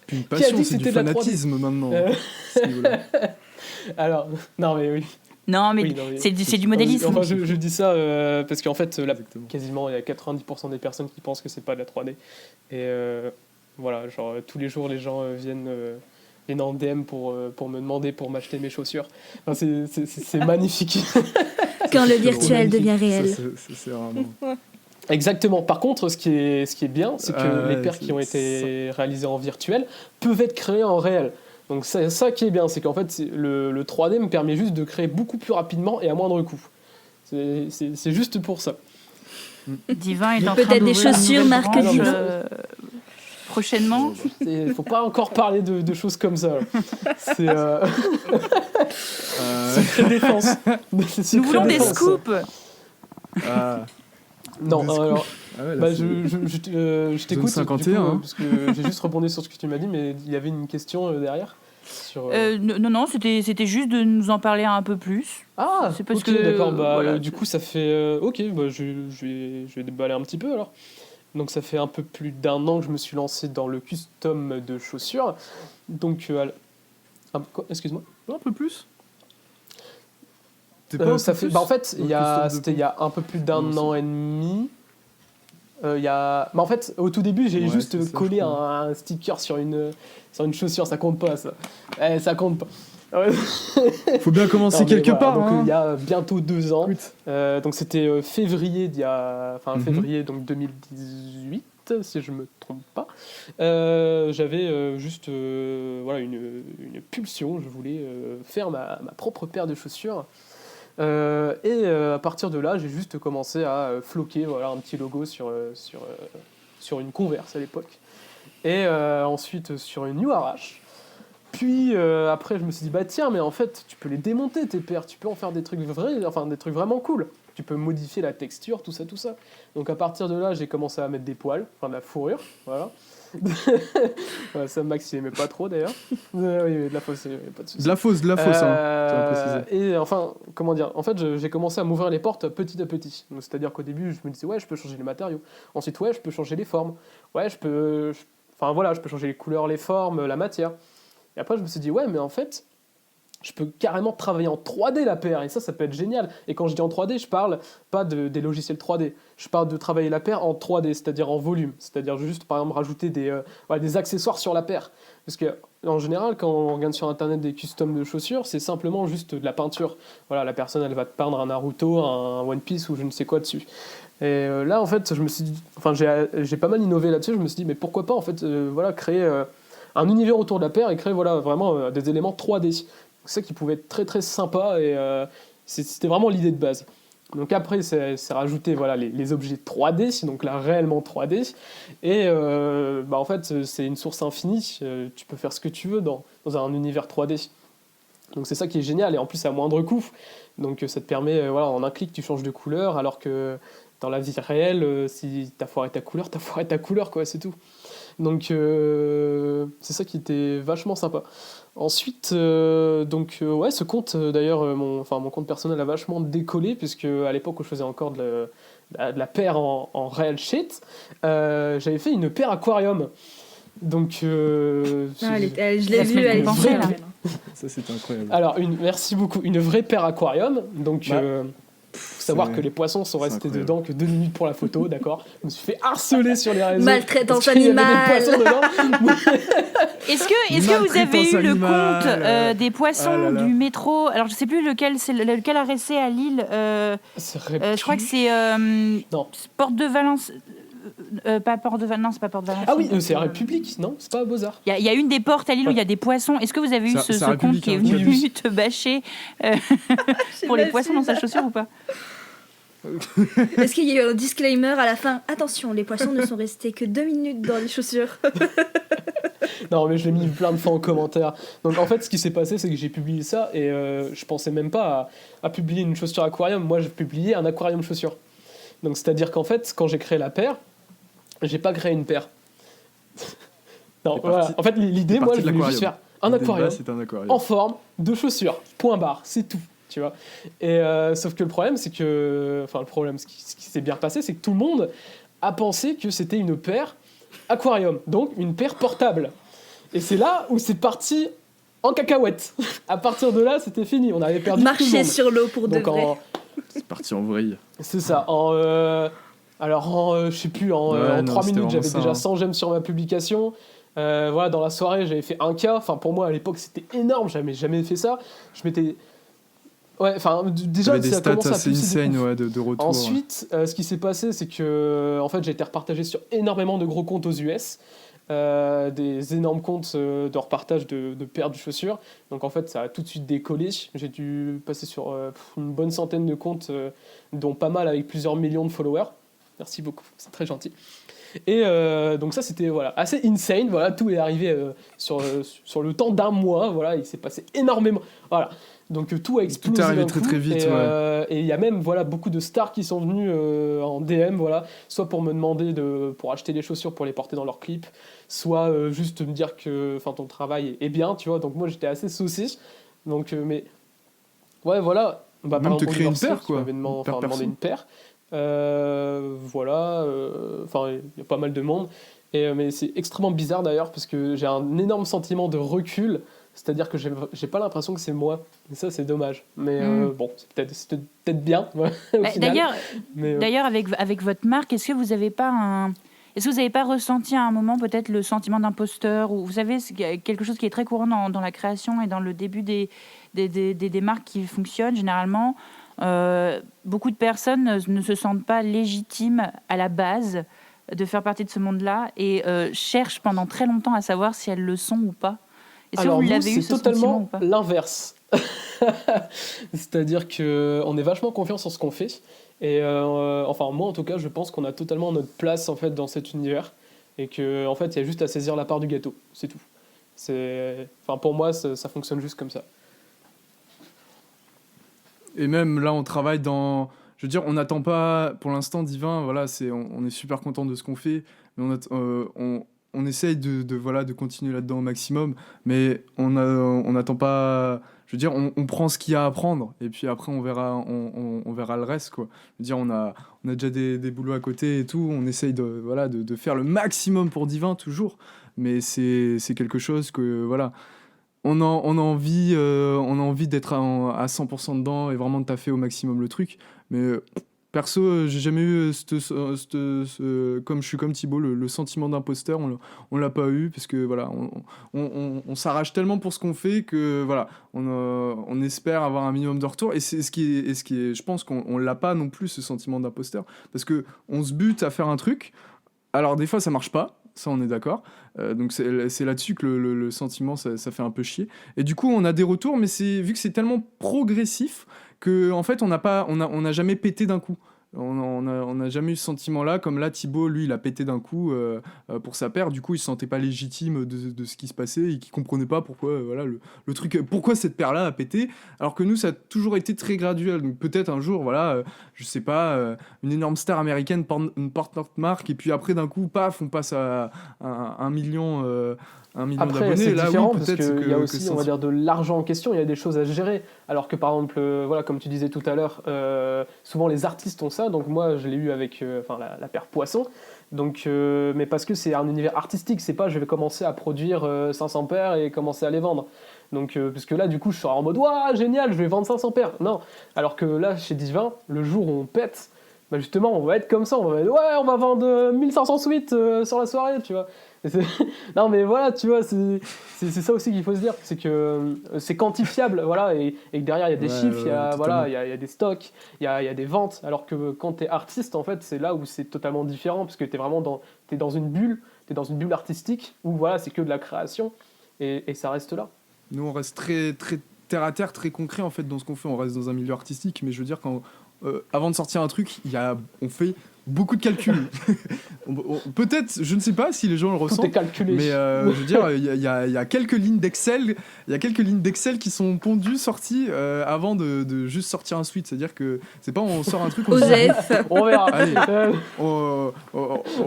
plus une Qui a passion, dit que c'est du c'était de la 3D? fanatisme maintenant. Euh. à ce niveau-là. Alors, non mais oui. Non, mais Oui, non, mais- c'est du modélisme. Enfin, je dis ça parce qu'en fait, Exactement. quasiment il y a 90% des personnes qui pensent que c'est pas de la 3D. Et voilà, genre tous les jours les gens viennent en DM pour me demander pour m'acheter mes chaussures. Enfin, c'est magnifique. Quand le virtuel magnifique. devient réel. Ça, c'est vraiment. Exactement. Par contre, ce qui est bien, c'est que les paires qui ont été réalisées en virtuel peuvent être créées en réel. Donc c'est ça qui est bien, c'est qu'en fait le 3D me permet juste de créer beaucoup plus rapidement et à moindre coût. C'est juste pour ça. Divin est en train Peut-être des d'ouvrir une chaussures nouvelle marque branche, Divin. prochainement. Il faut pas encore parler de choses comme ça. C'est secret défense. C'est Nous secret voulons des défense. scoops. Ah, Non, Des scoops. alors, ah ouais, là, bah, c'est- je t'écoute. Zone du coup, 51, hein. parce que j'ai juste rebondi sur ce que tu m'as dit, mais il y avait une question derrière. Sur, Non, c'était juste de nous en parler un peu plus. Ah, c'est parce ok, que, d'accord. Bah, voilà. du coup, ça fait. Ok, bah, je vais déballer un petit peu alors. Donc, ça fait un peu plus d'1 an que je me suis lancé dans le custom de chaussures. Donc, excuse-moi. Un peu plus. Ça fait. Bah, en fait, Au custom de c'était il y a un peu plus d'1 Non, an et demi. Bah, en fait, au tout début, j'ai Ouais, juste c'est ça, collé je crois. un sticker sur une chaussure. Ça compte pas, ça. Ça compte pas. Ouais. Faut bien commencer Non, mais quelque voilà, part. donc, hein. il y a bientôt 2 ans. Écoute. Donc c'était février Mhm. février donc 2018 si je me trompe pas. J'avais juste voilà une pulsion. Je voulais faire ma propre paire de chaussures. À partir de là, j'ai juste commencé à floquer voilà un petit logo sur une Converse à l'époque. Et ensuite sur une New Arash. Puis après, je me suis dit, bah tiens, mais en fait, tu peux les démonter tes paires, tu peux en faire des trucs vrais, enfin des trucs vraiment cool. Tu peux modifier la texture, tout ça, tout ça. Donc à partir de là, j'ai commencé à mettre des poils, enfin de la fourrure, voilà. Ouais, ça, Max, il aimait pas trop d'ailleurs. Oui, de la fausse, pas de souci. De la fausse, hein, tu vas préciser. Et enfin, comment dire, en fait, j'ai commencé à m'ouvrir les portes petit à petit. Donc, c'est-à-dire qu'au début, je me disais, ouais, je peux changer les matériaux. Ensuite, ouais, je peux changer les formes. Ouais, enfin voilà, je peux changer les couleurs, les formes, la matière. Et après, je me suis dit, ouais, mais en fait, je peux carrément travailler en 3D la paire, et ça peut être génial. Et quand je dis en 3D, je parle pas des logiciels 3D, je parle de travailler la paire en 3D, c'est-à-dire en volume, c'est-à-dire juste, par exemple, rajouter des accessoires sur la paire. Parce que, en général, quand on regarde sur Internet des customs de chaussures, c'est simplement juste de la peinture. Voilà, la personne, elle va te peindre un Naruto, un One Piece ou je ne sais quoi dessus. Et là, en fait, je me suis dit, enfin, j'ai pas mal innové là-dessus, je me suis dit, mais pourquoi pas, en fait, voilà, créer un univers autour de la paire et créer voilà, vraiment des éléments 3D. C'est ça qui pouvait être très très sympa et c'était vraiment l'idée de base. Donc après, c'est rajouter voilà, les objets 3D, donc là réellement 3D. Et en fait, c'est une source infinie. Tu peux faire ce que tu veux dans un univers 3D. Donc c'est ça qui est génial et en plus à moindre coût. Donc ça te permet, voilà, en un clic, tu changes de couleur alors que dans la vie réelle, si t'as foiré ta couleur, quoi, c'est tout. Donc c'est ça qui était vachement sympa. Ensuite, ouais, ce compte, d'ailleurs, mon compte personnel a vachement décollé, puisque à l'époque où je faisais encore de la paire en real shit, j'avais fait une paire aquarium. Donc, je l'ai vu, elle est pensée, vraie, là. Ça, c'était incroyable. Alors, merci beaucoup. Une vraie paire aquarium. Donc, faut savoir que les poissons sont restés incroyable. dedans que 2 minutes pour la photo, d'accord. Je me suis fait harceler sur les réseaux. Maltraitance parce qu'il y avait animale. des poissons dedans. Est-ce que vous avez eu le Maltraitance compte animale. des poissons Ah là là. du métro? Alors je sais plus lequel a resté à Lille. C'est Je crois que c'est Non. Porte de Valence. Pas Porte de Valence, non, c'est pas Porte de Valence. Ah oui, c'est République, non? C'est pas Beaux-Arts. Il y a une des portes à Lille où il y a des poissons. Est-ce que vous avez eu C'est ce compte République, qui est hein. venu Oui. te bâcher pour les poissons dans sa chaussure ou pas? Est-ce qu'il y a eu un disclaimer à la fin? Attention, les poissons ne sont restés que 2 minutes dans les chaussures. Non, mais je l'ai mis plein de fois en commentaire. Donc en fait, ce qui s'est passé, c'est que j'ai publié ça et je pensais même pas à publier une chaussure aquarium. Moi, j'ai publié un aquarium chaussure. Donc c'est-à-dire qu'en fait, quand j'ai créé la paire, j'ai pas créé une paire. Non, T'es voilà. parti- En fait, l'idée, moi, je parti de voulais juste l'aquarium. faire un L'idée de aquarium base, c'était un aquarium. en forme de chaussure. Point barre, c'est tout. Tu vois. Et sauf que le problème, c'est que, enfin, ce qui s'est bien passé, c'est que tout le monde a pensé que c'était une paire aquarium, donc une paire portable. Et c'est là où c'est parti en cacahuète. À partir de là, c'était fini. On avait perdu tout le Marcher monde. sur l'eau pour de Donc vrai. C'est parti en vrille. c'est ça. Je sais plus, en Ouais, non, 3 c'était minutes, vraiment j'avais ça, déjà hein. 100 j'aime sur ma publication. Voilà, dans la soirée, j'avais fait 1K. Enfin, pour moi, à l'époque, c'était énorme. J'avais jamais fait ça. Je m'étais... Ouais, enfin, déjà, T'avais des ça a stats commencé à assez pulser de insane ouf. ouais, de retour. Ensuite, ce qui s'est passé, c'est que en fait, j'ai été repartagé sur énormément de gros comptes aux US, des énormes comptes de repartage de paires de chaussures. Donc en fait, ça a tout de suite décollé. J'ai dû passer sur une bonne centaine de comptes, dont pas mal avec plusieurs millions de followers. Merci beaucoup, c'est très gentil. Et donc ça, c'était voilà, assez insane. Voilà, tout est arrivé sur le temps d'un mois. Voilà, il s'est passé énormément. Voilà. Donc tout a explosé. Tout est arrivé d'un très, coup. très vite, Et il y a même voilà, beaucoup de stars qui sont venues en DM, voilà, soit pour me demander pour acheter des chaussures pour les porter dans leurs clips, soit juste me dire que ton travail est bien, tu vois. Donc moi j'étais assez saucé. Donc, mais ouais, voilà. Bah, Même par te exemple, créer une Universal, paire, qui quoi. m'avait Une paire demandé perso. une paire. Voilà. Enfin, il y a pas mal de monde. Mais c'est extrêmement bizarre d'ailleurs, parce que j'ai un énorme sentiment de recul. C'est-à-dire que j'ai pas l'impression que c'est moi. Et ça, c'est dommage. Mais bon, c'est peut-être bien. Au final. D'ailleurs, Mais, D'ailleurs, avec votre marque, est-ce que vous n'avez pas Est-ce que vous n'avez pas ressenti à un moment peut-être le sentiment d'imposteur ou vous savez, c'est quelque chose qui est très courant dans la création et dans le début des marques qui fonctionnent généralement. Beaucoup de personnes ne se sentent pas légitimes à la base de faire partie de ce monde-là et cherchent pendant très longtemps à savoir si elles le sont ou pas. Est-ce que Alors vous nous, l'avez eu c'est ce sentiment ou totalement pas? l'inverse. C'est-à-dire qu'on est vachement confiant sur ce qu'on fait. Et enfin, moi en tout cas, je pense qu'on a totalement notre place en fait, dans cet univers. Et qu'en fait, il y a juste à saisir la part du gâteau. C'est tout. Enfin, pour moi, ça fonctionne juste comme ça. Et même là, on travaille dans. Je veux dire, on n'attend pas, pour l'instant, Divin, voilà, on est super content de ce qu'on fait, mais on essaye voilà, de continuer là-dedans au maximum, mais on n'attend pas. Je veux dire, on prend ce qu'il y a à prendre, et puis après, on verra le reste, quoi. Je veux dire, on a déjà des boulots à côté et tout, on essaye voilà, de faire le maximum pour Divin, toujours, mais c'est quelque chose que, voilà. On a envie d'être à 100% dedans et vraiment de taffer au maximum le truc. Mais perso, j'ai jamais eu comme je suis comme Thibaut, le sentiment d'imposteur. On l'a pas eu parce que voilà, on s'arrache tellement pour ce qu'on fait que voilà, on espère avoir un minimum de retour. Et c'est ce qui est, je pense qu'on l'a pas non plus ce sentiment d'imposteur parce que on se bute à faire un truc. Alors des fois ça marche pas. Ça, on est d'accord. Donc c'est là-dessus que le sentiment, ça fait un peu chier. Et du coup, on a des retours, mais vu que c'est tellement progressif que en fait, on n'a jamais pété d'un coup. On n'a jamais eu ce sentiment-là. Comme là, Thibaut, lui, il a pété d'un coup pour sa paire. Du coup, il se sentait pas légitime de ce qui se passait et qu'il comprenait pas pourquoi, voilà, le truc, pourquoi cette paire-là a pété. Alors que nous, ça a toujours été très graduel. Donc peut-être un jour, voilà, je sais pas, une énorme star américaine porte notre marque et puis après, d'un coup, paf, on passe à 1 million. 1 million Après, d'abonnés, c'est là différent oui, parce peut-être qu'il y a aussi, on va dire, de l'argent en question, il y a des choses à gérer. Alors que par exemple, voilà, comme tu disais tout à l'heure, souvent les artistes ont ça. Donc moi, je l'ai eu avec enfin, la paire Poisson. Donc, mais parce que c'est un univers artistique, c'est pas je vais commencer à produire 500 paires et commencer à les vendre. Donc, parce que là, du coup, je serai en mode waouh, génial, je vais vendre 500 paires. Non, alors que là, chez Divin, le jour où on pète, bah justement, on va être comme ça, on va être ouais, on va vendre 1500 suites sur la soirée, tu vois. Non mais voilà, tu vois, c'est ça aussi qu'il faut se dire, c'est que c'est quantifiable, voilà, et que derrière il y a des chiffres, il y a, voilà, il y a des stocks, il y a des ventes, alors que quand t'es artiste, en fait, c'est là où c'est totalement différent, parce que t'es vraiment t'es dans une bulle artistique, où voilà, c'est que de la création, et ça reste là. Nous, on reste très, très terre à terre, très concret en fait dans ce qu'on fait. On reste dans un milieu artistique, mais je veux dire, avant de sortir un truc, on fait beaucoup de calculs. Peut-être, je ne sais pas si les gens le ressentent. Tout est calculé. Mais je veux dire, il y a quelques lignes d'Excel, qui sont pondues, sorties avant de juste sortir un suite. C'est-à-dire que c'est pas on sort un truc. Osef. On verra. Allez, on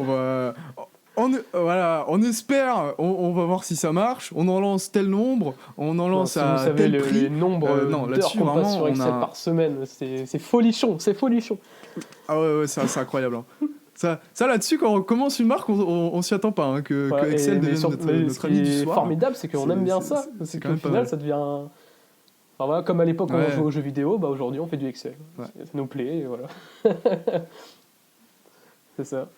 va. Voilà, on espère, on va voir si ça marche, on en lance tel nombre, on en lance non, si à vous savez tel prix. les nombres non, d'heures là-dessus, qu'on passe vraiment, sur Excel par semaine, c'est folichon, c'est folichon. Ah ouais, c'est incroyable. Hein. Ça là-dessus, quand on commence une marque, on s'y attend pas, hein, que Excel devienne notre ami du soir. Ce qui est formidable, c'est qu'on aime bien ça. C'est qu'au final, ça devient... Enfin, voilà, comme à l'époque, on jouait aux jeux vidéo, bah, aujourd'hui, on fait du Excel. Ouais. Ça nous plaît, et voilà. C'est ça.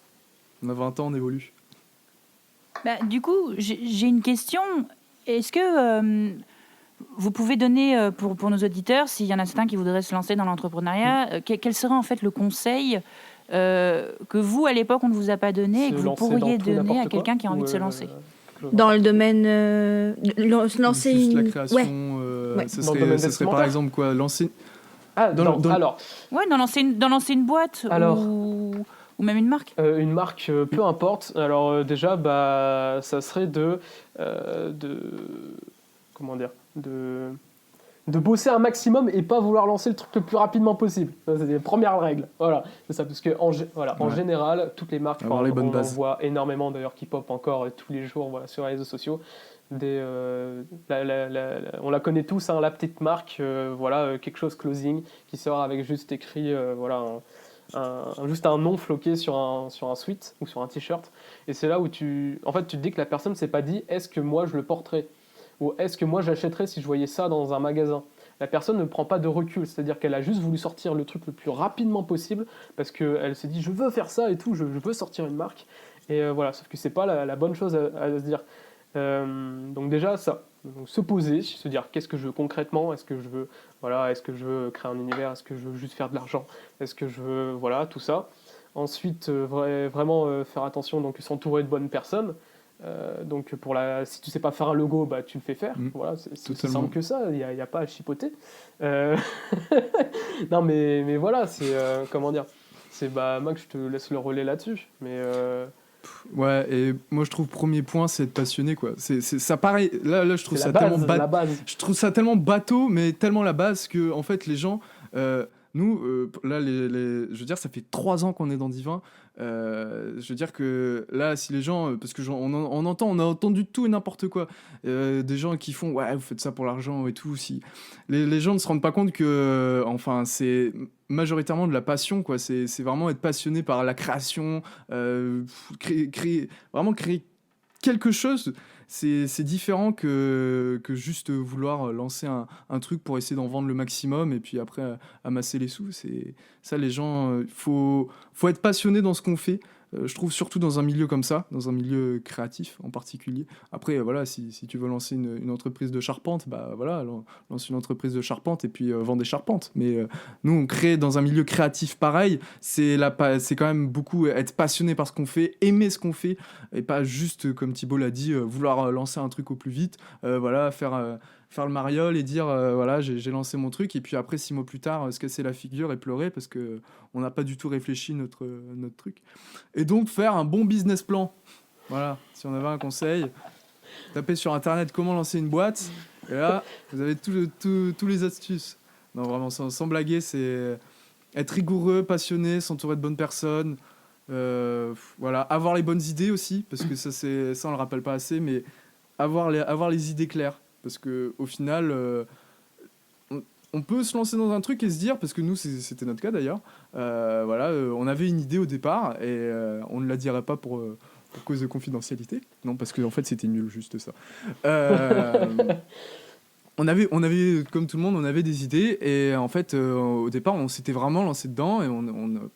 On a 20 ans, on évolue. Bah, du coup, j'ai une question. Est-ce que vous pouvez donner, pour nos auditeurs, s'il y en a certains qui voudraient se lancer dans l'entrepreneuriat, quel serait en fait le conseil que vous, à l'époque, on ne vous a pas donné et que vous pourriez donner à quelqu'un qui a envie de se lancer? Dans le domaine... lancer juste une... la création, Ouais. ça serait par exemple quoi, lancer... Ah, alors... Ouais, d'en lancer une boîte ou même une marque. Une marque, peu importe. Alors déjà, bah, ça serait comment dire, de bosser un maximum et pas vouloir lancer le truc le plus rapidement possible. Ça, c'est les premières règles. Voilà, c'est ça, parce que en général, toutes les marques, les bonnes bases. On voit énormément d'ailleurs qui pop encore tous les jours, voilà, sur les réseaux sociaux. On la connaît tous, hein, la petite marque, voilà, quelque chose closing qui sort avec juste écrit, voilà. Juste un nom floqué sur un sweat ou sur un t-shirt, et c'est là où tu te dis que la personne s'est pas dit est-ce que moi je le porterais ou est-ce que moi j'achèterais si je voyais ça dans un magasin, la personne ne prend pas de recul, c'est-à-dire qu'elle a juste voulu sortir le truc le plus rapidement possible parce qu'elle s'est dit je veux faire ça et tout, je veux sortir une marque. Et voilà, sauf que c'est pas la bonne chose à se dire. Donc déjà ça, donc se poser, se dire qu'est-ce que je veux concrètement, est-ce que je veux créer un univers, est-ce que je veux juste faire de l'argent, est-ce que je veux, voilà, tout ça. Ensuite, vraiment faire attention, donc s'entourer de bonnes personnes. Donc si tu sais pas faire un logo, bah tu le fais faire. Voilà, c'est aussi simple que ça. Il y a pas à chipoter. Non mais voilà, c'est comment dire. C'est Max, je te laisse le relais là-dessus. Mais Ouais, et moi je trouve premier point, c'est être passionné, quoi. C'est ça pareil. Là je trouve c'est ça la base, tellement la base. Je trouve ça tellement bateau, mais tellement la base que en fait les gens, nous, là, je veux dire, ça fait 3 ans qu'on est dans Divin. Je veux dire que là, si les gens, parce que on a entendu tout et n'importe quoi, des gens qui font, ouais, vous faites ça pour l'argent et tout. Si les gens ne se rendent pas compte que, enfin, c'est majoritairement de la passion, quoi. C'est vraiment être passionné par la création, vraiment créer quelque chose. C'est différent que juste vouloir lancer un truc pour essayer d'en vendre le maximum et puis après amasser les sous. C'est ça, les gens, faut être passionné dans ce qu'on fait. Je trouve surtout dans un milieu comme ça, dans un milieu créatif en particulier. Après, voilà, si tu veux lancer une entreprise de charpente, bah voilà, lance une entreprise de charpente et puis vends des charpentes. Mais nous, on crée dans un milieu créatif pareil. C'est quand même beaucoup être passionné par ce qu'on fait, aimer ce qu'on fait, et pas juste, comme Thibaut l'a dit, vouloir lancer un truc au plus vite. Voilà, faire le mariole et dire voilà, j'ai lancé mon truc, et puis après 6 mois plus tard se casser la figure et pleurer parce que on n'a pas du tout réfléchi notre truc. Et donc faire un bon business plan. Voilà, si on avait un conseil, tapez sur internet comment lancer une boîte, et là vous avez tous les astuces. Non, vraiment, sans blaguer, c'est être rigoureux, passionné, s'entourer de bonnes personnes, voilà, avoir les bonnes idées aussi, parce que ça on le rappelle pas assez, mais avoir les idées claires. Parce qu'au final, on peut se lancer dans un truc et se dire, parce que nous, c'était notre cas d'ailleurs, voilà, on avait une idée au départ et on ne la dirait pas pour cause de confidentialité. Non, parce qu'en fait, c'était nul, juste ça. On avait, comme tout le monde, on avait des idées et en fait, au départ, on s'était vraiment lancé dedans et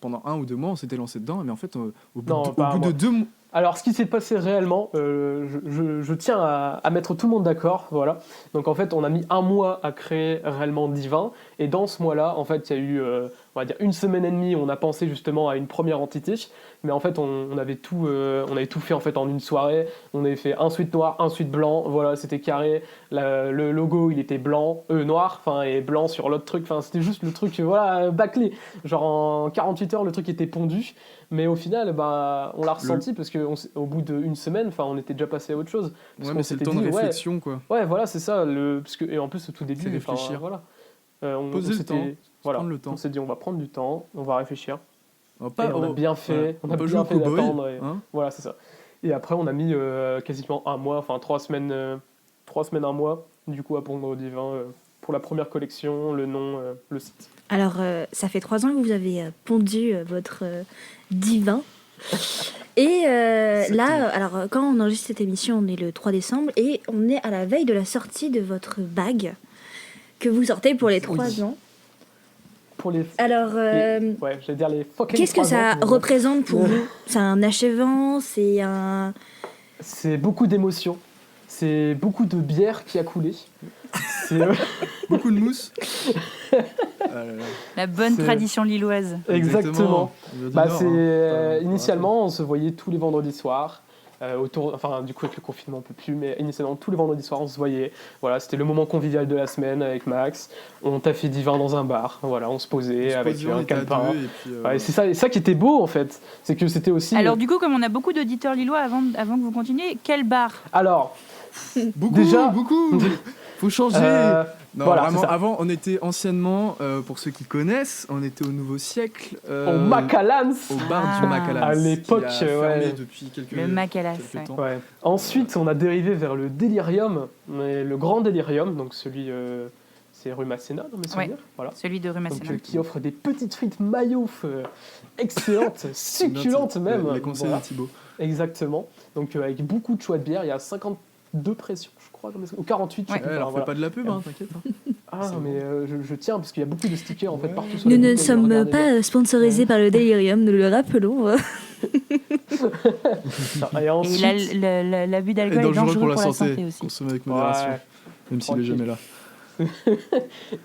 pendant 1 ou 2 mois, on s'était lancé dedans. Mais en fait, au bout de 2 mois... Alors, ce qui s'est passé réellement, je tiens à mettre tout le monde d'accord, voilà. Donc, en fait, on a mis 1 mois à créer réellement Divin, et dans ce mois-là, en fait, il y a eu, on va dire, 1 semaine et demie, on a pensé justement à une première entité, mais en fait, on avait tout fait en fait en une soirée. On avait fait un suite noir, un suite blanc, voilà, c'était carré. Le logo, il était noir, enfin, et blanc sur l'autre truc. Enfin, c'était juste le truc, voilà, bâclé. Genre en 48 heures, le truc était pondu. Mais au final, on l'a ressenti parce qu'au bout d'1 semaine, on était déjà passé à autre chose. Ouais, mais c'est le temps de réflexion, quoi. Ouais, voilà, c'est ça. Et en plus, au tout début, c'est réfléchir. Voilà. Poser le temps. Voilà. Prendre le temps. On s'est dit, on va prendre du temps, on va réfléchir. On a bien fait, on a bien fait d'attendre. Hein, voilà, c'est ça. Et après, on a mis quasiment 1 mois, 3 semaines, 1 mois, du coup, à pondre au Divin pour la première collection, le nom, le site. Alors, ça fait 3 ans que vous avez pondu votre Divin. Et là, alors, quand on enregistre cette émission, on est le 3 décembre et on est à la veille de la sortie de votre bague que vous sortez pour les 3 ans. Pour les... Alors, ouais, j'allais dire les fucking qu'est-ce que 3 ça ans, représente pour vous? C'est un achèvement? C'est un... C'est beaucoup d'émotions. C'est beaucoup de bière qui a coulé. C'est beaucoup de mousse. La bonne tradition lilloise. Exactement. Nord, Initialement, on se voyait tous les vendredis soirs. Du coup, avec le confinement, on peut plus, mais initialement, tous les vendredis soirs, on se voyait. Voilà, c'était le moment convivial de la semaine avec Max. On taffait Divin dans un bar. Voilà, on se posait avec un calepin. Et c'est ça qui était beau, en fait. C'est que c'était aussi... Alors, du coup, comme on a beaucoup d'auditeurs lillois, avant que vous continuiez, quel bar? Alors, beaucoup. Faut changer. Non, voilà, vraiment, avant, on était anciennement, pour ceux qui connaissent, on était au Nouveau Siècle. Au Macalans. Au bar du Macalans. À l'époque, qui a fermé depuis quelques temps. Ouais. Ensuite, on a dérivé vers le Delirium, mais le Grand Delirium, donc celui, c'est rue Masséna, dans mes souvenirs. Voilà. Celui de rue Masséna. Donc, qui offre des petites frites mayouf excellentes, succulentes même. Les conseils de Thibaut. Exactement. Donc, avec beaucoup de choix de bière, il y a 52 pressions, je crois, ou 48. Ouais. Alors, fais pas de la pub, t'inquiète. Ah, C'est mais je tiens, parce qu'il y a beaucoup de stickers en fait Ouais. partout sur Nous les ne bouteilles, sommes regardez bien. pas sponsorisés par le Delirium, nous le rappelons. Et Et ensuite, l'abus Et d'alcool est dangereux pour la santé, aussi. consommer avec modération, ouais. même s'il est Tranquille. jamais là.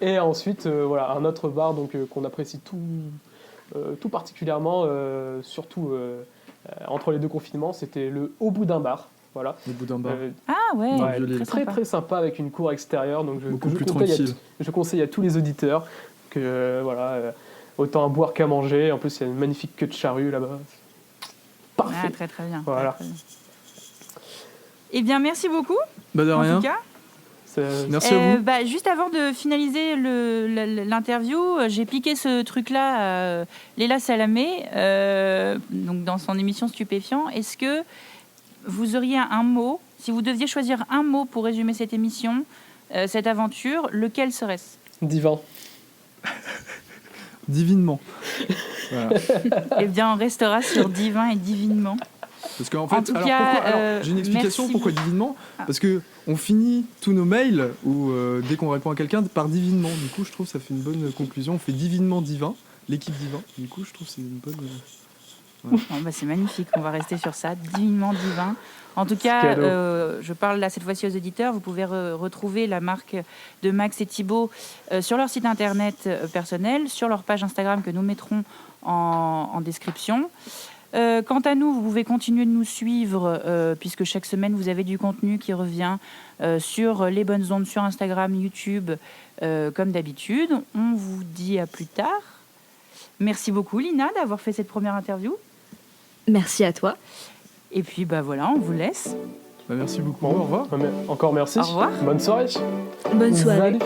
Et ensuite, voilà, un autre bar donc, qu'on apprécie tout particulièrement, surtout entre les deux confinements, c'était le Au bout d'un bar. Voilà. Au bout d'un bar. Ah ouais, Ouais, très, très très, sympa. très sympa avec une cour extérieure. Donc Beaucoup je plus conseille tranquille. je conseille à tous les auditeurs que voilà, autant à boire qu'à manger. En plus, il y a une magnifique queue de charrue là-bas. Parfait. Ah, très très bien. Voilà. Très, très bien. Eh bien, merci beaucoup. Bah de En rien. tout cas. Merci à vous. Bah, juste avant de finaliser l'interview, j'ai piqué ce truc-là à Léla Salamé, donc dans son émission Stupéfiant. Est-ce que vous auriez un mot, si vous deviez choisir un mot pour résumer cette émission, cette aventure, lequel serait-ce ? Divin. Divinement. Voilà. Eh bien, on restera sur divin et divinement. Parce qu'en En fait, tout alors cas, pourquoi alors, j'ai une explication merci pourquoi beaucoup. divinement. Ah. Parce que on finit tous nos mails ou dès qu'on répond à quelqu'un par divinement. Du coup, je trouve que ça fait une bonne conclusion. On fait divinement divin, l'équipe divin. Du coup, je trouve que c'est une bonne. Bon, bah, c'est magnifique, on va rester sur ça, divinement divin. En tout cas, cadeau. je parle là cette fois-ci aux auditeurs, vous pouvez retrouver la marque de Max et Thibaut sur leur site internet personnel, sur leur page Instagram que nous mettrons en description. Quant à nous, vous pouvez continuer de nous suivre puisque chaque semaine vous avez du contenu qui revient sur les bonnes ondes, sur Instagram, YouTube, comme d'habitude. On vous dit à plus tard. Merci beaucoup Lina d'avoir fait cette première interview. Merci à toi. Et puis bah voilà, on vous laisse. Bah, merci beaucoup. Bon, Au revoir. Encore merci. Au revoir. Bonne soirée. Bonne soirée. Salut.